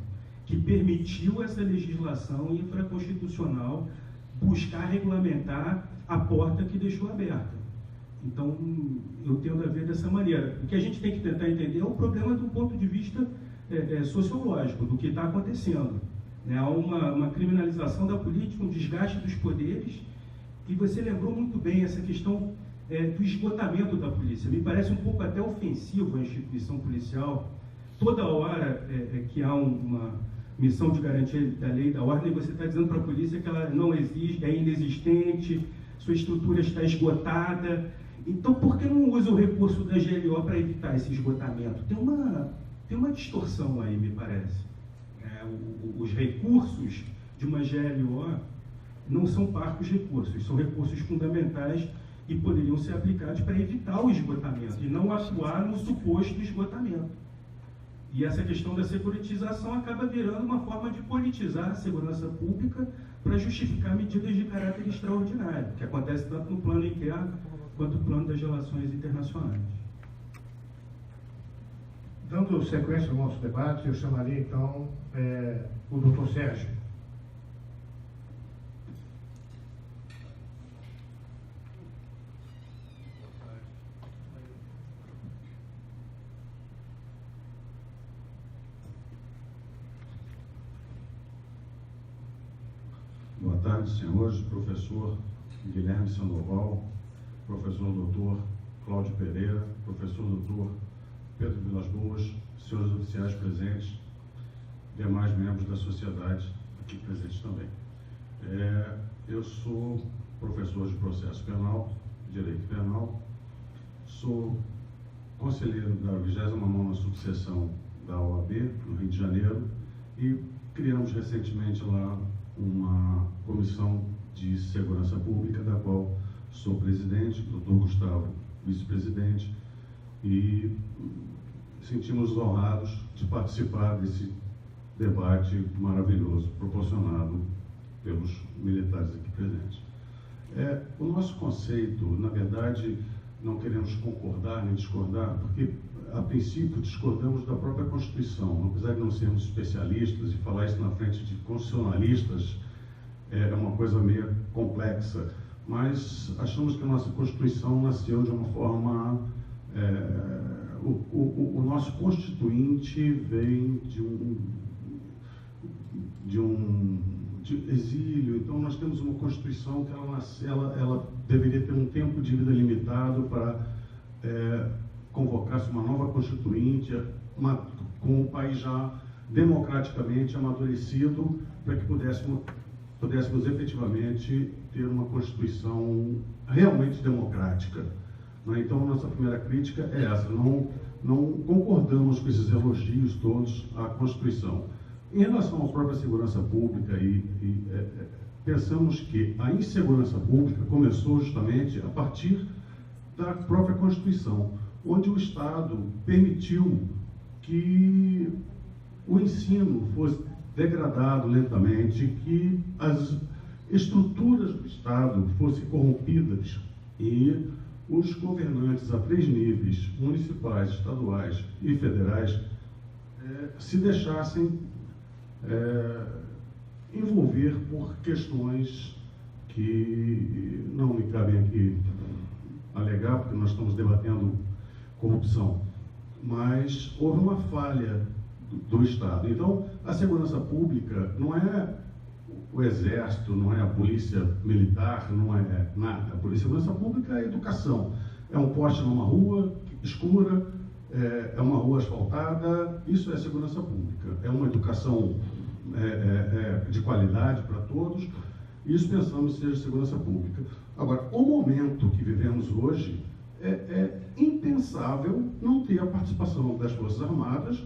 que permitiu essa legislação infraconstitucional buscar regulamentar a porta que deixou aberta. Então, eu tendo a ver dessa maneira. O que a gente tem que tentar entender é o problema do ponto de vista sociológico, do que está acontecendo. Há uma criminalização da política, um desgaste dos poderes. E você lembrou muito bem essa questão do esgotamento da polícia. Me parece um pouco até ofensivo a instituição policial. Toda hora que há uma missão de garantia da lei e da ordem, você está dizendo para a polícia que ela não existe, é inexistente, sua estrutura está esgotada. Então, por que não usa o recurso da GLO para evitar esse esgotamento? Tem uma distorção aí, me parece. Os recursos de uma GLO não são parcos recursos, são recursos fundamentais e poderiam ser aplicados para evitar o esgotamento e não atuar no suposto esgotamento. E essa questão da securitização acaba virando uma forma de politizar a segurança pública para justificar medidas de caráter extraordinário, que acontece tanto no plano interno quanto no plano das relações internacionais. Dando sequência ao nosso debate, eu chamaria então o doutor Sérgio. Boa tarde, senhores. Professor Guilherme Sandoval, professor doutor Cláudio Pereira, professor doutor Pedro Vilas Boas, senhores oficiais presentes, demais membros da sociedade aqui presentes também. Eu sou professor de processo penal, direito penal, sou conselheiro da 29ª subseção da OAB, no Rio de Janeiro, e criamos recentemente lá uma comissão de segurança pública, da qual sou presidente, Dr. Gustavo, vice-presidente, e sentimos honrados de participar desse debate maravilhoso proporcionado pelos militares aqui presentes. O nosso conceito, na verdade, não queremos concordar nem discordar, porque, a princípio, discordamos da própria Constituição. Apesar de não sermos especialistas, e falar isso na frente de constitucionalistas é uma coisa meio complexa, mas achamos que a nossa Constituição nasceu de uma forma... O nosso constituinte vem de exílio, então nós temos uma Constituição que ela deveria ter um tempo de vida limitado para convocar-se uma nova Constituinte, com o país já democraticamente amadurecido, para que pudéssemos efetivamente ter uma Constituição realmente democrática. Então, nossa primeira crítica é essa, não concordamos com esses elogios todos à Constituição. Em relação à própria segurança pública, pensamos que a insegurança pública começou justamente a partir da própria Constituição, onde o Estado permitiu que o ensino fosse degradado lentamente, que as estruturas do Estado fossem corrompidas e os governantes a 3 níveis, municipais, estaduais e federais, se deixassem envolver por questões que não me cabem aqui alegar, porque nós estamos debatendo corrupção, mas houve uma falha do Estado. Então, a segurança pública não é o Exército, não é a Polícia Militar, não é nada. A segurança pública é a educação. É um poste numa rua escura, é uma rua asfaltada, isso é segurança pública. É uma educação de qualidade para todos, isso pensamos seja segurança pública. Agora, o momento que vivemos hoje é impensável não ter a participação das Forças Armadas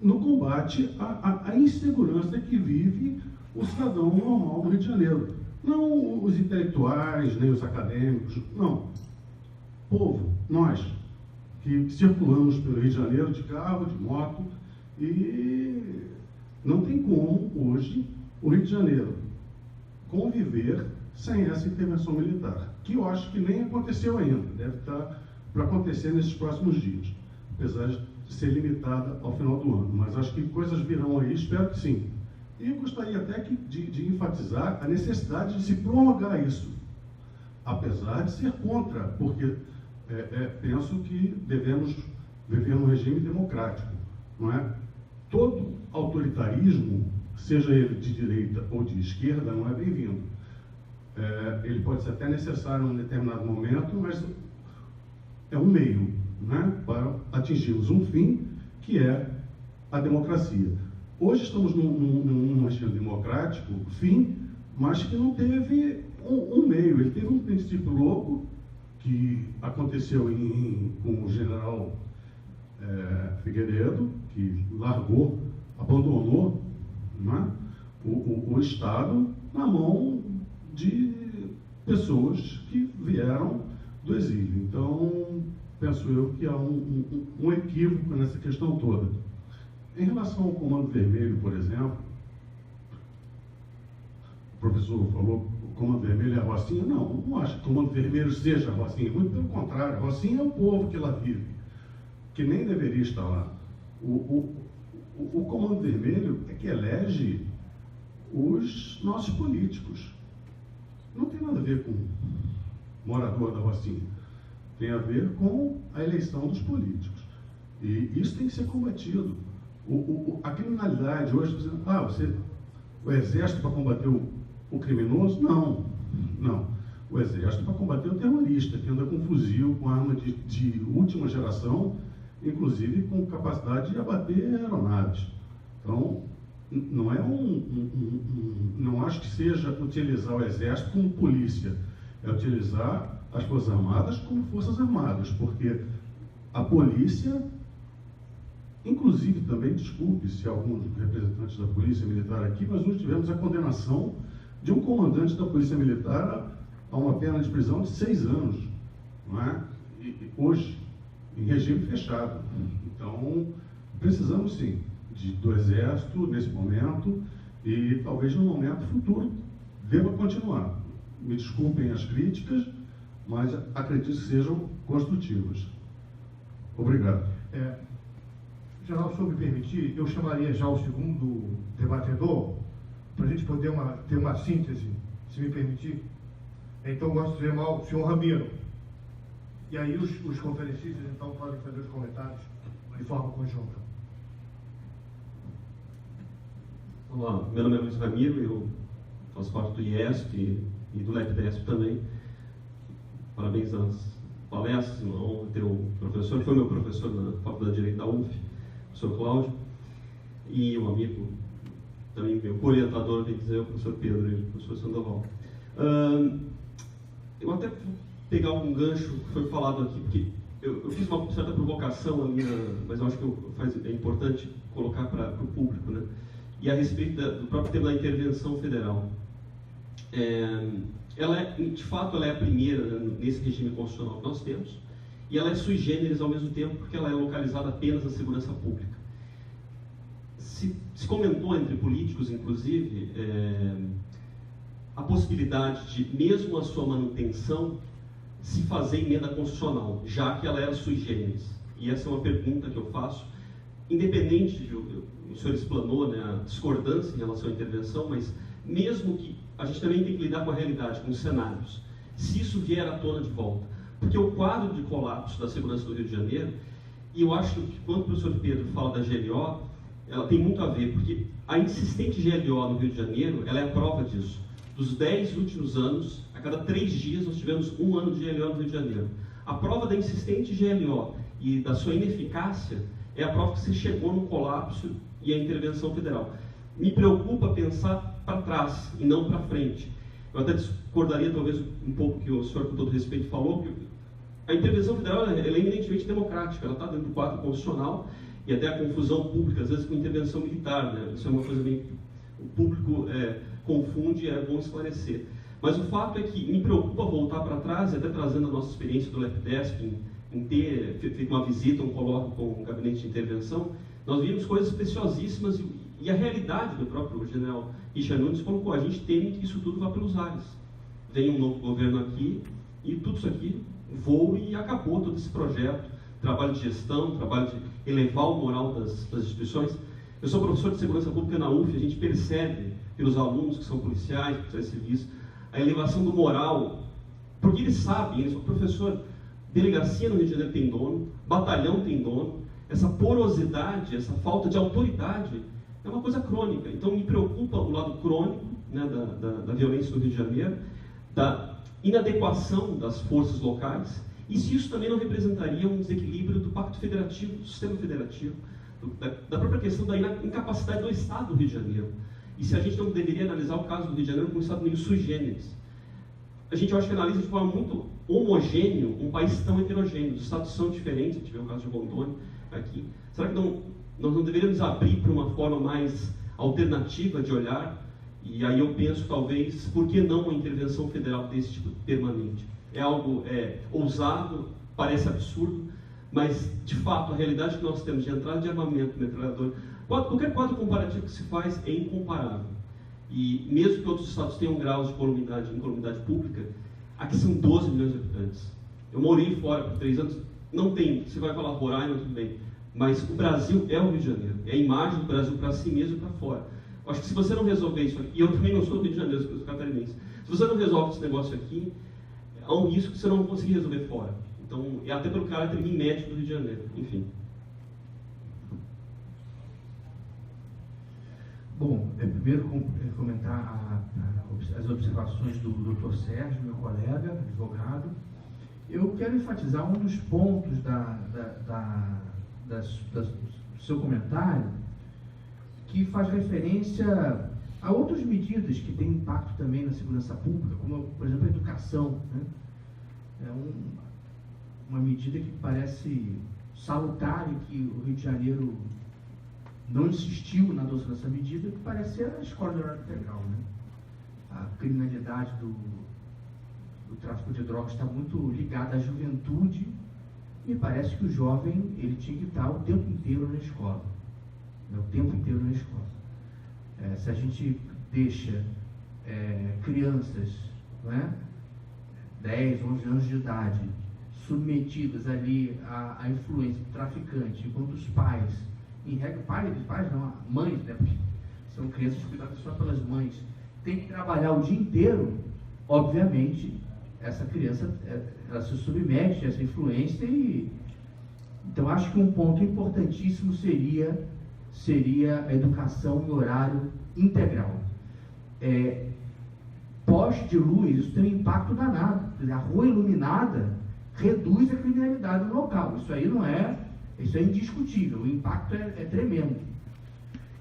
no combate à insegurança que vive o cidadão normal do Rio de Janeiro. Não os intelectuais, nem os acadêmicos, não. Povo, nós, que circulamos pelo Rio de Janeiro de carro, de moto, e não tem como, hoje, o Rio de Janeiro conviver sem essa intervenção militar, que eu acho que nem aconteceu ainda, deve estar para acontecer nesses próximos dias, apesar de ser limitada ao final do ano, mas acho que coisas virão aí, espero que sim. E eu gostaria até de enfatizar a necessidade de se prorrogar isso, apesar de ser contra, porque penso que devemos viver num regime democrático, não é? Todo autoritarismo, seja ele de direita ou de esquerda, não é bem-vindo. Ele pode ser até necessário em um determinado momento, mas é um meio, né, para atingirmos um fim, que é a democracia. Hoje estamos num regime democrático, fim, mas que não teve um meio. Ele teve um princípio louco, que aconteceu com o general Figueiredo, que largou, abandonou, né, o Estado na mão de pessoas que vieram do exílio. Então, penso eu que há um equívoco nessa questão toda. Em relação ao Comando Vermelho, por exemplo, o professor falou que o Comando Vermelho é a Rocinha. Não acho que o Comando Vermelho seja a Rocinha, muito pelo contrário, a Rocinha é o povo que lá vive, que nem deveria estar lá. O Comando Vermelho é que elege os nossos políticos. Não tem nada a ver com o morador da Rocinha. Tem a ver com a eleição dos políticos. E isso tem que ser combatido. A criminalidade hoje, o Exército para combater o criminoso? Não. O Exército para combater o terrorista, que anda com fuzil, com arma de última geração, inclusive com capacidade de abater aeronaves. Então, não é não acho que seja utilizar o Exército como polícia, é utilizar as Forças Armadas como Forças Armadas, porque a polícia, inclusive também, desculpe se alguns representantes da Polícia Militar aqui, mas nós tivemos a condenação de um comandante da Polícia Militar a uma pena de prisão de 6 anos, não é? E hoje, em regime fechado. Então, precisamos sim do Exército nesse momento e talvez no momento futuro deva continuar. Me desculpem as críticas, mas acredito que sejam construtivas. Obrigado. General, se eu me permitir, eu chamaria já o segundo debatedor para a gente poder ter uma síntese, se me permitir. Então, eu gosto de chamar o senhor Ramiro. E aí os conferencistas, então, podem fazer os comentários de forma conjunta. Olá, meu nome é Luiz Ramiro, eu faço parte do IESP e do LEPDESP também. Parabéns às palestras, uma honra ter o professor, foi meu professor na Faculdade de Direito da UF, o professor Cláudio, e um amigo, também meu orientador, tem que dizer, o professor Pedro e o professor Sandoval. Eu até vou pegar algum gancho que foi falado aqui, porque eu fiz uma certa provocação, mas eu acho que é importante colocar para o público, né? E a respeito do próprio tema da intervenção federal. De fato, ela é a primeira, né, nesse regime constitucional que nós temos, e ela é sui generis ao mesmo tempo, porque ela é localizada apenas na segurança pública. Se comentou entre políticos, inclusive, a possibilidade de, mesmo a sua manutenção, se fazer emenda constitucional, já que ela era sui generis. E essa é uma pergunta que eu faço, independente de, o senhor explanou, né, a discordância em relação à intervenção, mas mesmo que a gente também tem que lidar com a realidade, com os cenários, se isso vier à tona de volta, porque o quadro de colapso da segurança do Rio de Janeiro, e eu acho que quando o professor Pedro fala da GLO, ela tem muito a ver, porque a insistente GLO no Rio de Janeiro, ela é a prova disso. Dos 10 últimos anos, a cada 3 dias nós tivemos 1 ano de GLO no Rio de Janeiro. A prova da insistente GLO e da sua ineficácia é a prova que se chegou no colapso e a intervenção federal. Me preocupa pensar para trás e não para frente. Eu até discordaria talvez um pouco que o senhor, com todo respeito, falou, que a intervenção federal ela é eminentemente democrática, ela está dentro do quadro constitucional, e até a confusão pública, às vezes, com intervenção militar, né? Isso é uma coisa bem... O público confunde, é bom esclarecer. Mas o fato é que me preocupa voltar para trás, e até trazendo a nossa experiência do LEPDESP, em ter feito uma visita, um colóquio com o gabinete de intervenção, nós vimos coisas preciosíssimas, e a realidade do próprio general Richard Nunes colocou: a gente teme que isso tudo vá pelos ares. Vem um novo governo aqui, e tudo isso aqui voa e acabou todo esse projeto, trabalho de gestão, trabalho de elevar o moral das instituições. Eu sou professor de segurança pública na UF, a gente percebe pelos alunos que são policiais, policiais civis, a elevação do moral, porque eles sabem, eles são professor, delegacia no Rio de Janeiro tem dono, batalhão tem dono, essa porosidade, essa falta de autoridade é uma coisa crônica. Então me preocupa o lado crônico, né, da violência no Rio de Janeiro, da inadequação das forças locais, e se isso também não representaria um desequilíbrio do pacto federativo, do sistema federativo, da própria questão da incapacidade do Estado do Rio de Janeiro. E se a gente não deveria analisar o caso do Rio de Janeiro como um Estado meio sui generis. A gente, eu acho que analisa de forma muito homogênea um país tão heterogêneo. Os estados são diferentes, a gente vê o caso de Rondônia aqui. Será que nós não deveríamos abrir para uma forma mais alternativa de olhar? E aí eu penso, talvez, por que não uma intervenção federal desse tipo permanente? É algo ousado, parece absurdo, mas, de fato, a realidade que nós temos de entrada de armamento, metralhador, qualquer quadro comparativo que se faz é incomparável. E mesmo que outros estados tenham graus de incolumidade pública, aqui são 12 milhões de habitantes. Eu morei fora por 3 anos, não tem, você vai falar Roraima, tudo bem, mas o Brasil é o Rio de Janeiro, é a imagem do Brasil para si mesmo e para fora. Eu acho que se você não resolver isso aqui, e eu também não sou do Rio de Janeiro, eu sou catarinense, se você não resolve esse negócio aqui, há um risco que você não vai conseguir resolver fora. Então, é até pelo caráter mimético do Rio de Janeiro, enfim. Bom, primeiro comentar as observações do Dr. Sérgio, meu colega, advogado. Eu quero enfatizar um dos pontos do seu comentário, que faz referência a outras medidas que têm impacto também na segurança pública, como, por exemplo, a educação, né? É uma medida que parece salutar e que o Rio de Janeiro não insistiu na adoção dessa medida, que parece ser a escola de horário integral, né? A criminalidade do tráfico de drogas está muito ligada à juventude. Me parece que o jovem ele tinha que estar o tempo inteiro na escola, né? O tempo inteiro na escola. Se a gente deixa crianças, não é? 10, 11 anos de idade submetidas ali à influência do traficante, enquanto os pais, em regra, pais não, mães, né? Porque são crianças cuidadas só pelas mães, tem que trabalhar o dia inteiro, obviamente, essa criança ela se submete a essa influência e então acho que um ponto importantíssimo seria a educação em horário integral. Poste de luz, isso tem um impacto danado. A rua iluminada reduz a criminalidade no local. Isso aí isso é indiscutível, o impacto é tremendo.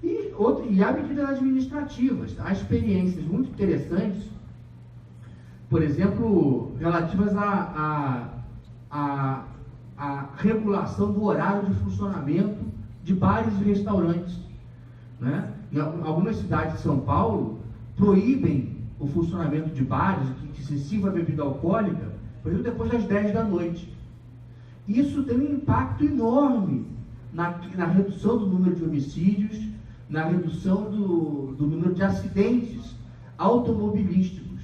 E há medidas administrativas, há experiências muito interessantes, por exemplo, relativas à regulação do horário de funcionamento de bares e restaurantes, né? Em algumas cidades de São Paulo, proíbem o funcionamento de bares que se sirva bebida alcoólica, por exemplo, depois das 10 da noite. Isso tem um impacto enorme na redução do número de homicídios, na redução do número de acidentes automobilísticos,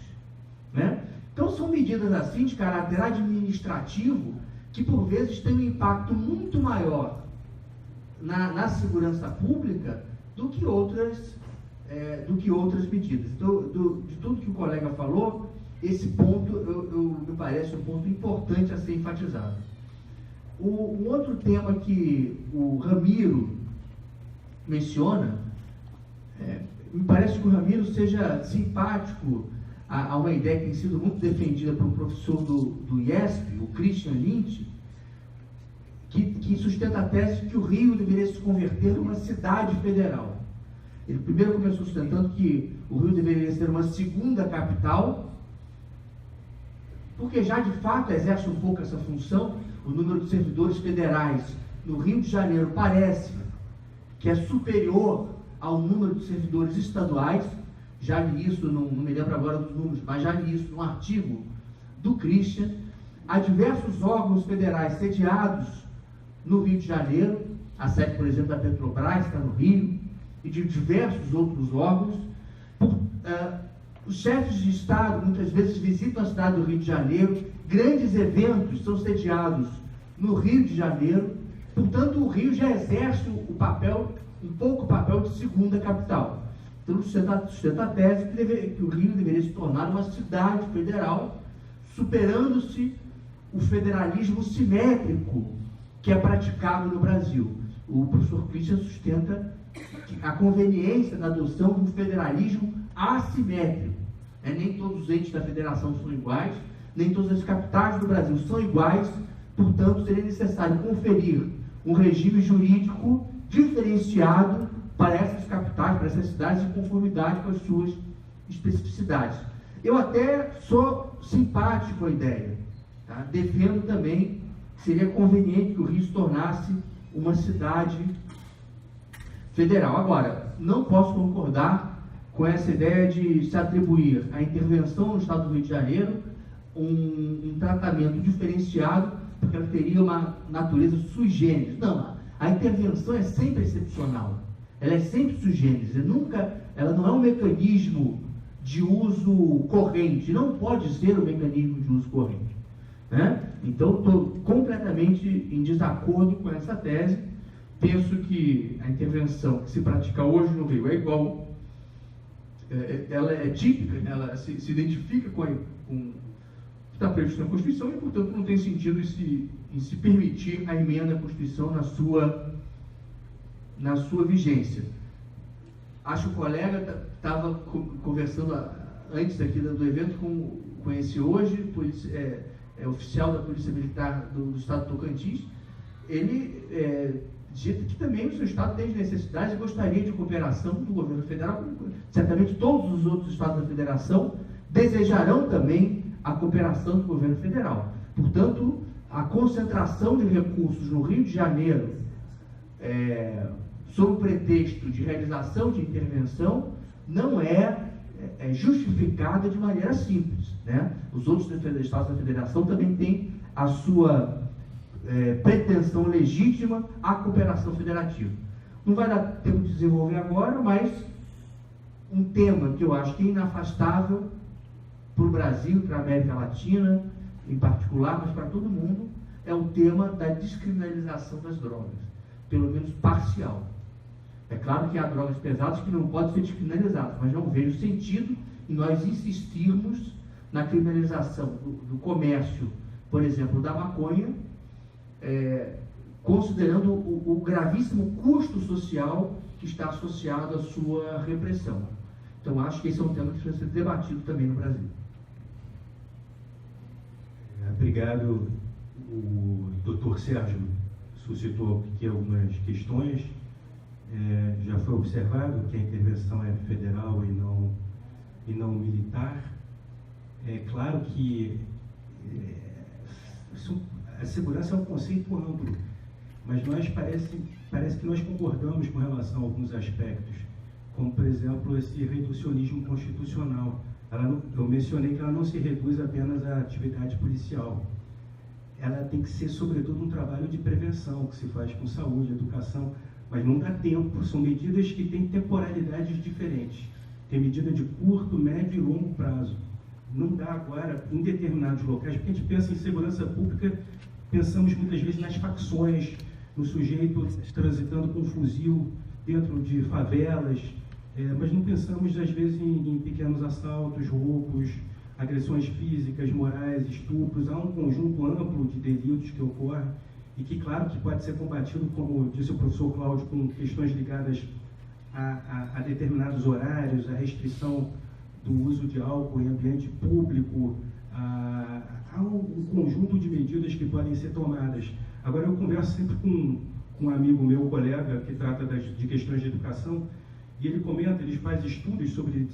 né? Então são medidas assim de caráter administrativo que por vezes têm um impacto muito maior na segurança pública do que outras medidas. Então, de tudo que o colega falou, esse ponto me parece um ponto importante a ser enfatizado. Um outro tema que o Ramiro menciona, me parece que o Ramiro seja simpático a uma ideia que tem sido muito defendida por um professor do IESP, o Christian Lynch, que sustenta a tese de que o Rio deveria se converter numa cidade federal. Ele primeiro começou sustentando que o Rio deveria ser uma segunda capital, porque já de fato exerce um pouco essa função. O número de servidores federais no Rio de Janeiro parece que é superior ao número de servidores estaduais. Já li isso, não me lembro agora dos números, mas já li isso num artigo do Christian. Há diversos órgãos federais sediados no Rio de Janeiro, a sede, por exemplo, da Petrobras está no Rio, e de diversos outros órgãos. Os chefes de Estado muitas vezes visitam a cidade do Rio de Janeiro, grandes eventos são sediados no Rio de Janeiro, portanto o Rio já exerce um pouco o papel de segunda capital. Então sustenta a tese que o Rio deveria se tornar uma cidade federal, superando-se o federalismo simétrico que é praticado no Brasil. O professor Christian sustenta a conveniência da adoção de um federalismo assimétrico. Nem todos os entes da federação são iguais, nem todas as capitais do Brasil são iguais, portanto seria necessário conferir um regime jurídico diferenciado para essas capitais, para essas cidades, em conformidade com as suas especificidades. Eu até sou simpático à ideia, tá? Defendo também que seria conveniente que o Rio se tornasse uma cidade federal. Agora, não posso concordar com essa ideia de se atribuir à intervenção no Estado do Rio de Janeiro um tratamento diferenciado, porque ela teria uma natureza sui generis. Não, a intervenção é sempre excepcional, ela é sempre sui generis, ela não é um mecanismo de uso corrente, não pode ser um mecanismo de uso corrente, né? Então, estou completamente em desacordo com essa tese. Penso que a intervenção que se pratica hoje no Rio é igual, ela é típica, ela se identifica com o que está previsto na Constituição e, portanto, não tem sentido em se permitir a emenda à Constituição na sua vigência. Acho que o colega estava conversando antes aqui do evento com esse hoje, oficial da Polícia Militar do Estado do Tocantins. Ele dita que também o seu Estado tem necessidades e gostaria de cooperação do governo federal. Certamente todos os outros Estados da Federação desejarão também a cooperação do governo federal. Portanto, a concentração de recursos no Rio de Janeiro, sob o pretexto de realização de intervenção, não é justificada de maneira simples, né? Os outros Estados da Federação também têm a sua pretensão legítima à cooperação federativa. Não vai dar tempo de desenvolver agora, mas um tema que eu acho que é inafastável para o Brasil, para a América Latina em particular, mas para todo mundo, é o tema da descriminalização das drogas, pelo menos parcial. É claro que há drogas pesadas que não podem ser descriminalizadas, mas não vejo sentido em nós insistirmos na criminalização do comércio, por exemplo, da maconha, considerando o gravíssimo custo social que está associado à sua repressão. Então, acho que esse é um tema que precisa ser debatido também no Brasil. Obrigado. O doutor Sérgio suscitou aqui algumas questões. Já foi observado que a intervenção é federal e não militar. É claro que a segurança é um conceito amplo, mas parece que nós concordamos com relação a alguns aspectos, como, por exemplo, esse reducionismo constitucional. Eu mencionei que ela não se reduz apenas à atividade policial. Ela tem que ser, sobretudo, um trabalho de prevenção, que se faz com saúde, educação, mas não dá tempo. São medidas que têm temporalidades diferentes. Tem medida de curto, médio e longo prazo. Não dá agora, em determinados locais, porque a gente pensa em segurança pública, pensamos muitas vezes nas facções, no sujeito transitando com um fuzil dentro de favelas, mas não pensamos, às vezes, em pequenos assaltos, roubos, agressões físicas, morais, estupros. Há um conjunto amplo de delitos que ocorrem e que, claro, que pode ser combatido, como disse o professor Cláudio, com questões ligadas a determinados horários, a restrição do uso de álcool em ambiente público. Há um conjunto de medidas que podem ser tomadas. Agora, eu converso sempre com um amigo meu, colega, que trata de questões de educação, e ele comenta, ele faz estudos sobre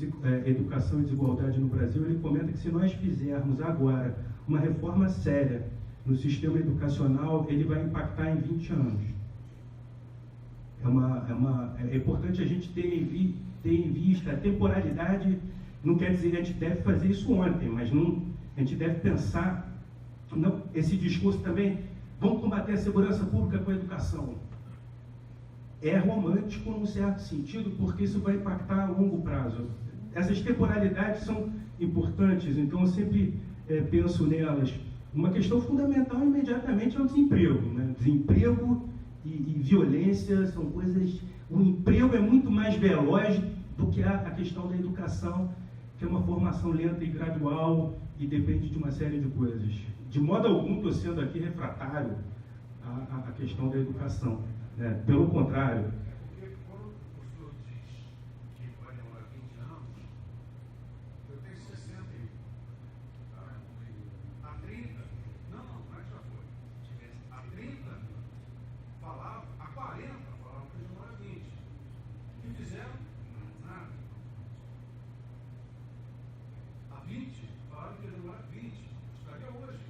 educação e desigualdade no Brasil. Ele comenta que se nós fizermos agora uma reforma séria no sistema educacional, ele vai impactar em 20 anos. É importante a gente ter em vista a temporalidade. Não quer dizer que a gente deve fazer isso ontem, mas a gente deve pensar, esse discurso também, vamos combater a segurança pública com a educação. É romântico num certo sentido, porque isso vai impactar a longo prazo. Essas temporalidades são importantes, então eu sempre penso nelas. Uma questão fundamental imediatamente é o desemprego, né? Desemprego e violência são coisas... O emprego é muito mais veloz do que a questão da educação, que é uma formação lenta e gradual e depende de uma série de coisas. De modo algum, estou sendo aqui refratário à questão da educação, né? Pelo contrário. Porque quando o senhor diz que vai demorar 20 anos, eu tenho 60 a 30, não, já foi. A 30 falava, a 40 falavam que demora 20. O que fizeram? Nada. A 20 falaram que ia demorar 20. Estaria hoje.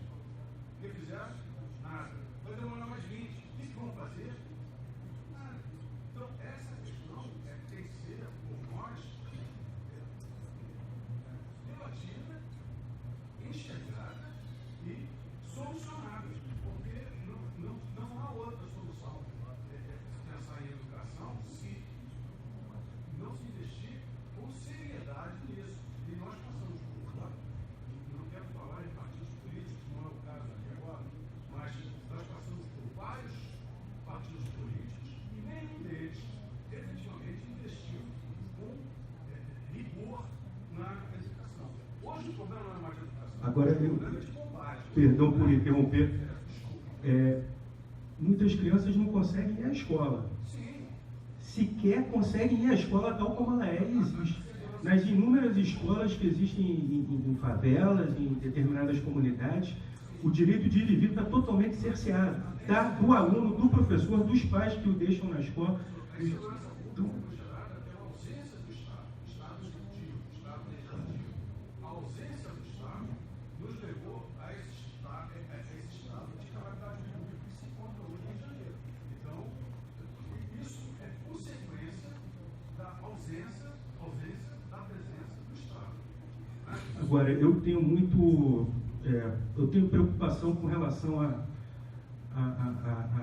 O que fizeram? Nada. Vai demorar mais 20. O que vão fazer? Nada. Então, essa questão tem que ser, por nós, debatida, enxergada e solucionada. Porque não há outra solução. Pensar em educação se não se investir com seriedade nisso. E nós passamos por, não quero falar em partidos políticos, não é o caso aqui agora, mas nós passamos por vários partidos políticos e nenhum deles efetivamente investiu com rigor na educação. Hoje o problema não é mais a educação. Agora, o problema é de combate. Perdão por interromper. Muitas crianças não conseguem ir à escola. Sim. Sequer conseguem ir à escola tal como ela existe. Nas inúmeras escolas que existem em favelas, em determinadas comunidades, O direito de ir e vir está totalmente cerceado. Do aluno, do professor, dos pais que o deixam na escola. Agora, eu tenho preocupação com relação à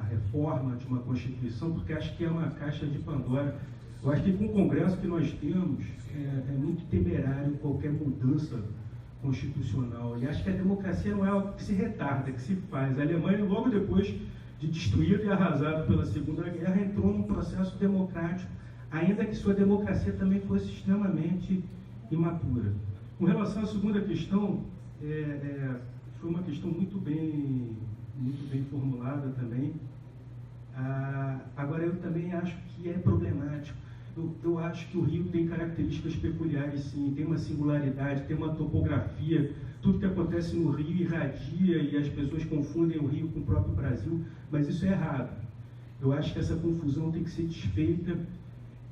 reforma de uma Constituição, porque acho que é uma caixa de Pandora. Eu acho que com o Congresso que nós temos, é muito temerário qualquer mudança constitucional. E acho que a democracia não é algo que se retarda, que se faz. A Alemanha, logo depois de destruída e arrasada pela Segunda Guerra, entrou num processo democrático, ainda que sua democracia também fosse extremamente imatura. Com relação à segunda questão, foi uma questão muito bem formulada também. Agora, eu também acho que é problemático. Eu acho que o Rio tem características peculiares, sim, tem uma singularidade, tem uma topografia. Tudo que acontece no Rio irradia e as pessoas confundem o Rio com o próprio Brasil, mas isso é errado. Eu acho que essa confusão tem que ser desfeita.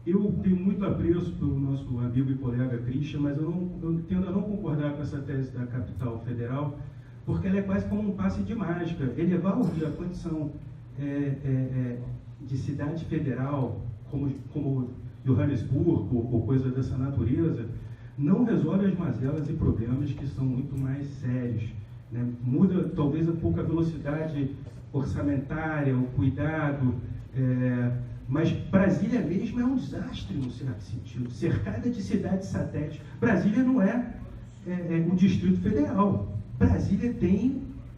Eu tenho muito apreço pelo nosso amigo e colega Christian, mas eu tendo a não concordar com essa tese da capital federal, porque ela é quase como um passe de mágica. Elevar o Rio à condição de cidade federal, como Johannesburgo ou coisa dessa natureza, não resolve as mazelas e problemas que são muito mais sérios, né? Muda talvez um pouco a velocidade orçamentária, o cuidado, mas Brasília mesmo é um desastre, num certo sentido, cercada de cidades satélites. Brasília não é um distrito federal. Brasília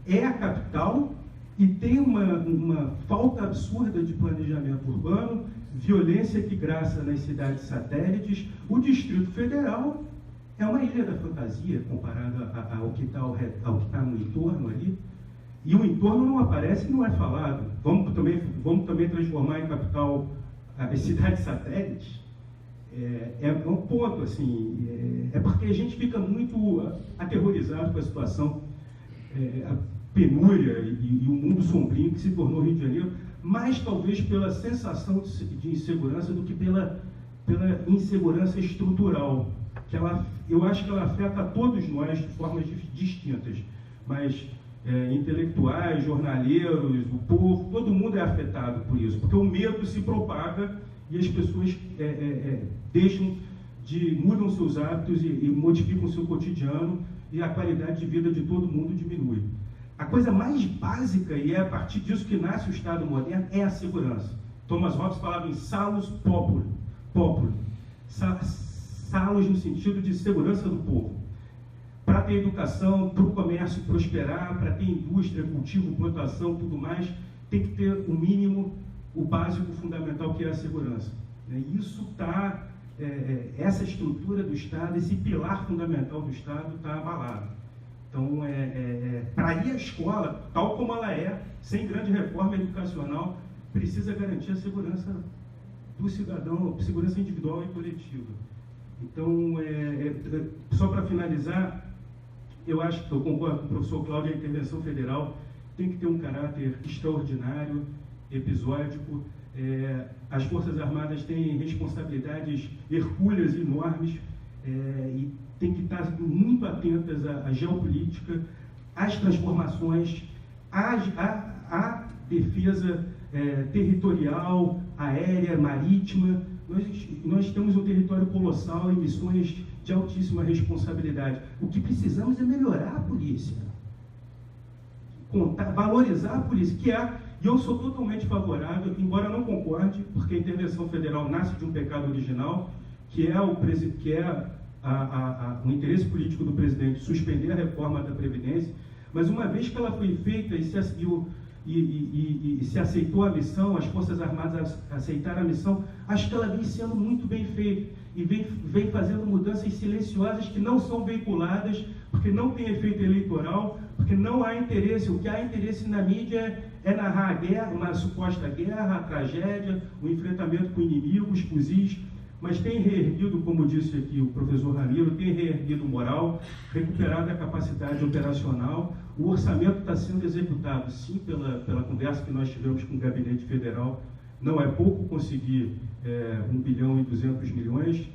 é a capital e tem uma falta absurda de planejamento urbano, violência que graça nas cidades satélites. O Distrito Federal é uma ilha da fantasia comparada ao que está no entorno ali. E o entorno não aparece e não é falado. Vamos também transformar em capital as cidades satélites? É um ponto, assim, é porque a gente fica muito aterrorizado com a situação, a penúria e o mundo sombrio que se tornou o Rio de Janeiro, mais talvez pela sensação de insegurança do que pela insegurança estrutural, que eu acho que ela afeta a todos nós de formas distintas, mas intelectuais, jornaleiros, o povo, todo mundo é afetado por isso, porque o medo se propaga e as pessoas mudam seus hábitos e modificam seu cotidiano e a qualidade de vida de todo mundo diminui. A coisa mais básica, e é a partir disso que nasce o Estado moderno, é a segurança. Thomas Hobbes falava em salus populi, salus no sentido de segurança do povo. Para ter educação, para o comércio prosperar, para ter indústria, cultivo, plantação, tudo mais, tem que ter o mínimo, o básico fundamental, que é a segurança. Isso está, essa estrutura do Estado, esse pilar fundamental do Estado está abalado. Então, para ir à escola, tal como ela é, sem grande reforma educacional, precisa garantir a segurança do cidadão, segurança individual e coletiva. Então, só para finalizar, eu acho que eu concordo com o professor Cláudio, a intervenção federal tem que ter um caráter extraordinário, episódico. As Forças Armadas têm responsabilidades hercúleas e enormes, e tem que estar muito atentas à geopolítica, às transformações, à defesa territorial, aérea, marítima. Nós temos um território colossal e missões de altíssima responsabilidade. O que precisamos é melhorar a polícia, valorizar a polícia, e eu sou totalmente favorável, embora não concorde, porque a intervenção federal nasce de um pecado original, que é o interesse político do presidente suspender a reforma da Previdência, mas uma vez que ela foi feita e se aceitou a missão, as Forças Armadas aceitaram a missão, acho que ela vem sendo muito bem feita e vem fazendo mudanças silenciosas que não são veiculadas, porque não tem efeito eleitoral, porque não há interesse. O que há interesse na mídia é narrar a guerra, uma suposta guerra, a tragédia, o enfrentamento com inimigos, fuzis, mas tem reerguido, como disse aqui o professor Ramiro, tem reerguido o moral, recuperado a capacidade operacional. O orçamento está sendo executado, sim, pela conversa que nós tivemos com o Gabinete Federal. Não é pouco conseguir 1 bilhão e 200 milhões,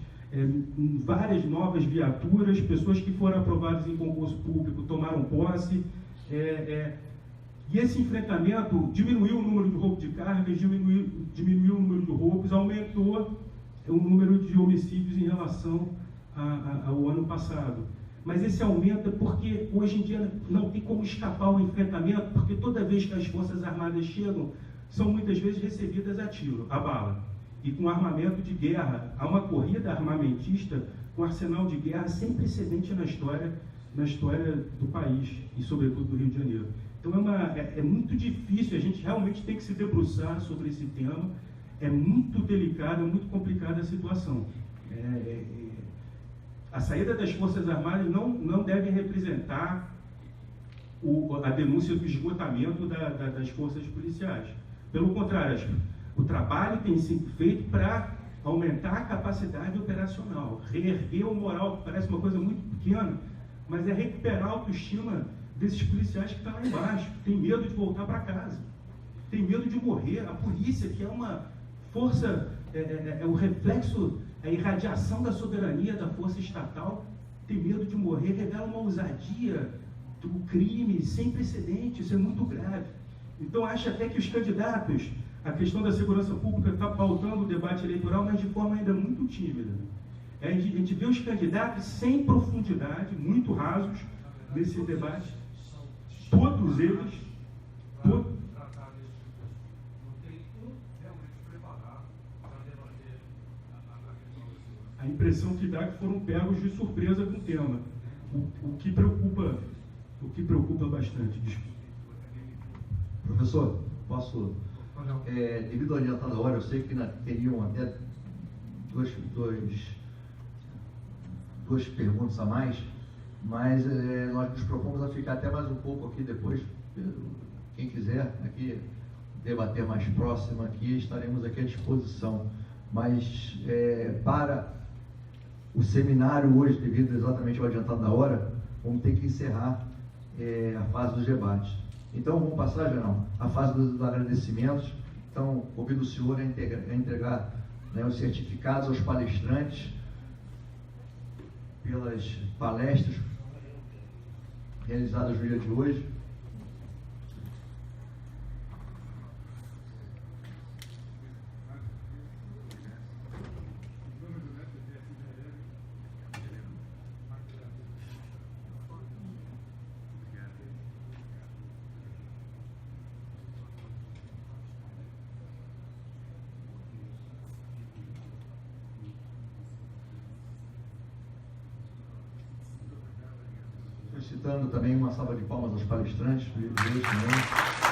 várias novas viaturas, pessoas que foram aprovadas em concurso público tomaram posse. E esse enfrentamento diminuiu o número de roubo de cargas, diminuiu o número de roubos, aumentou o número de homicídios em relação ao ano passado. Mas esse aumenta porque hoje em dia não tem como escapar ao enfrentamento, porque toda vez que as Forças Armadas chegam, são muitas vezes recebidas a tiro, a bala, e com armamento de guerra. Há uma corrida armamentista com arsenal de guerra sem precedente na história do país, e sobretudo do Rio de Janeiro. Então é muito difícil, a gente realmente tem que se debruçar sobre esse tema, é muito delicada, é muito complicada a situação. A saída das Forças Armadas não deve representar a denúncia do esgotamento das forças policiais. Pelo contrário, o trabalho tem sido feito para aumentar a capacidade operacional, reerguer o moral, que parece uma coisa muito pequena, mas é recuperar a autoestima desses policiais que estão lá embaixo, que tem medo de voltar para casa, tem medo de morrer. A polícia, que é uma força, é o reflexo, a irradiação da soberania da força estatal, tem medo de morrer, revela uma ousadia do crime sem precedente. Isso é muito grave. Então, acho até que os candidatos, a questão da segurança pública está pautando o debate eleitoral, mas de forma ainda muito tímida. A gente vê os candidatos sem profundidade, muito rasos nesse debate. Todos eles, a impressão que dá é que foram pegos de surpresa com o tema, o que preocupa bastante. Desculpa. Professor, posso, devido ao adiantado da hora, eu sei que teriam até duas perguntas a mais, mas nós nos propomos a ficar até mais um pouco aqui depois. Quem quiser aqui debater mais próximo aqui, estaremos aqui à disposição. Mas para o seminário hoje, devido exatamente ao adiantado da hora, vamos ter que encerrar a fase dos debates. Então, vamos passar, Gerão, a fase dos agradecimentos. Então, convido o senhor a entregar os certificados aos palestrantes pelas palestras realizadas no dia de hoje. Solicitando também uma salva de palmas aos palestrantes de hoje também.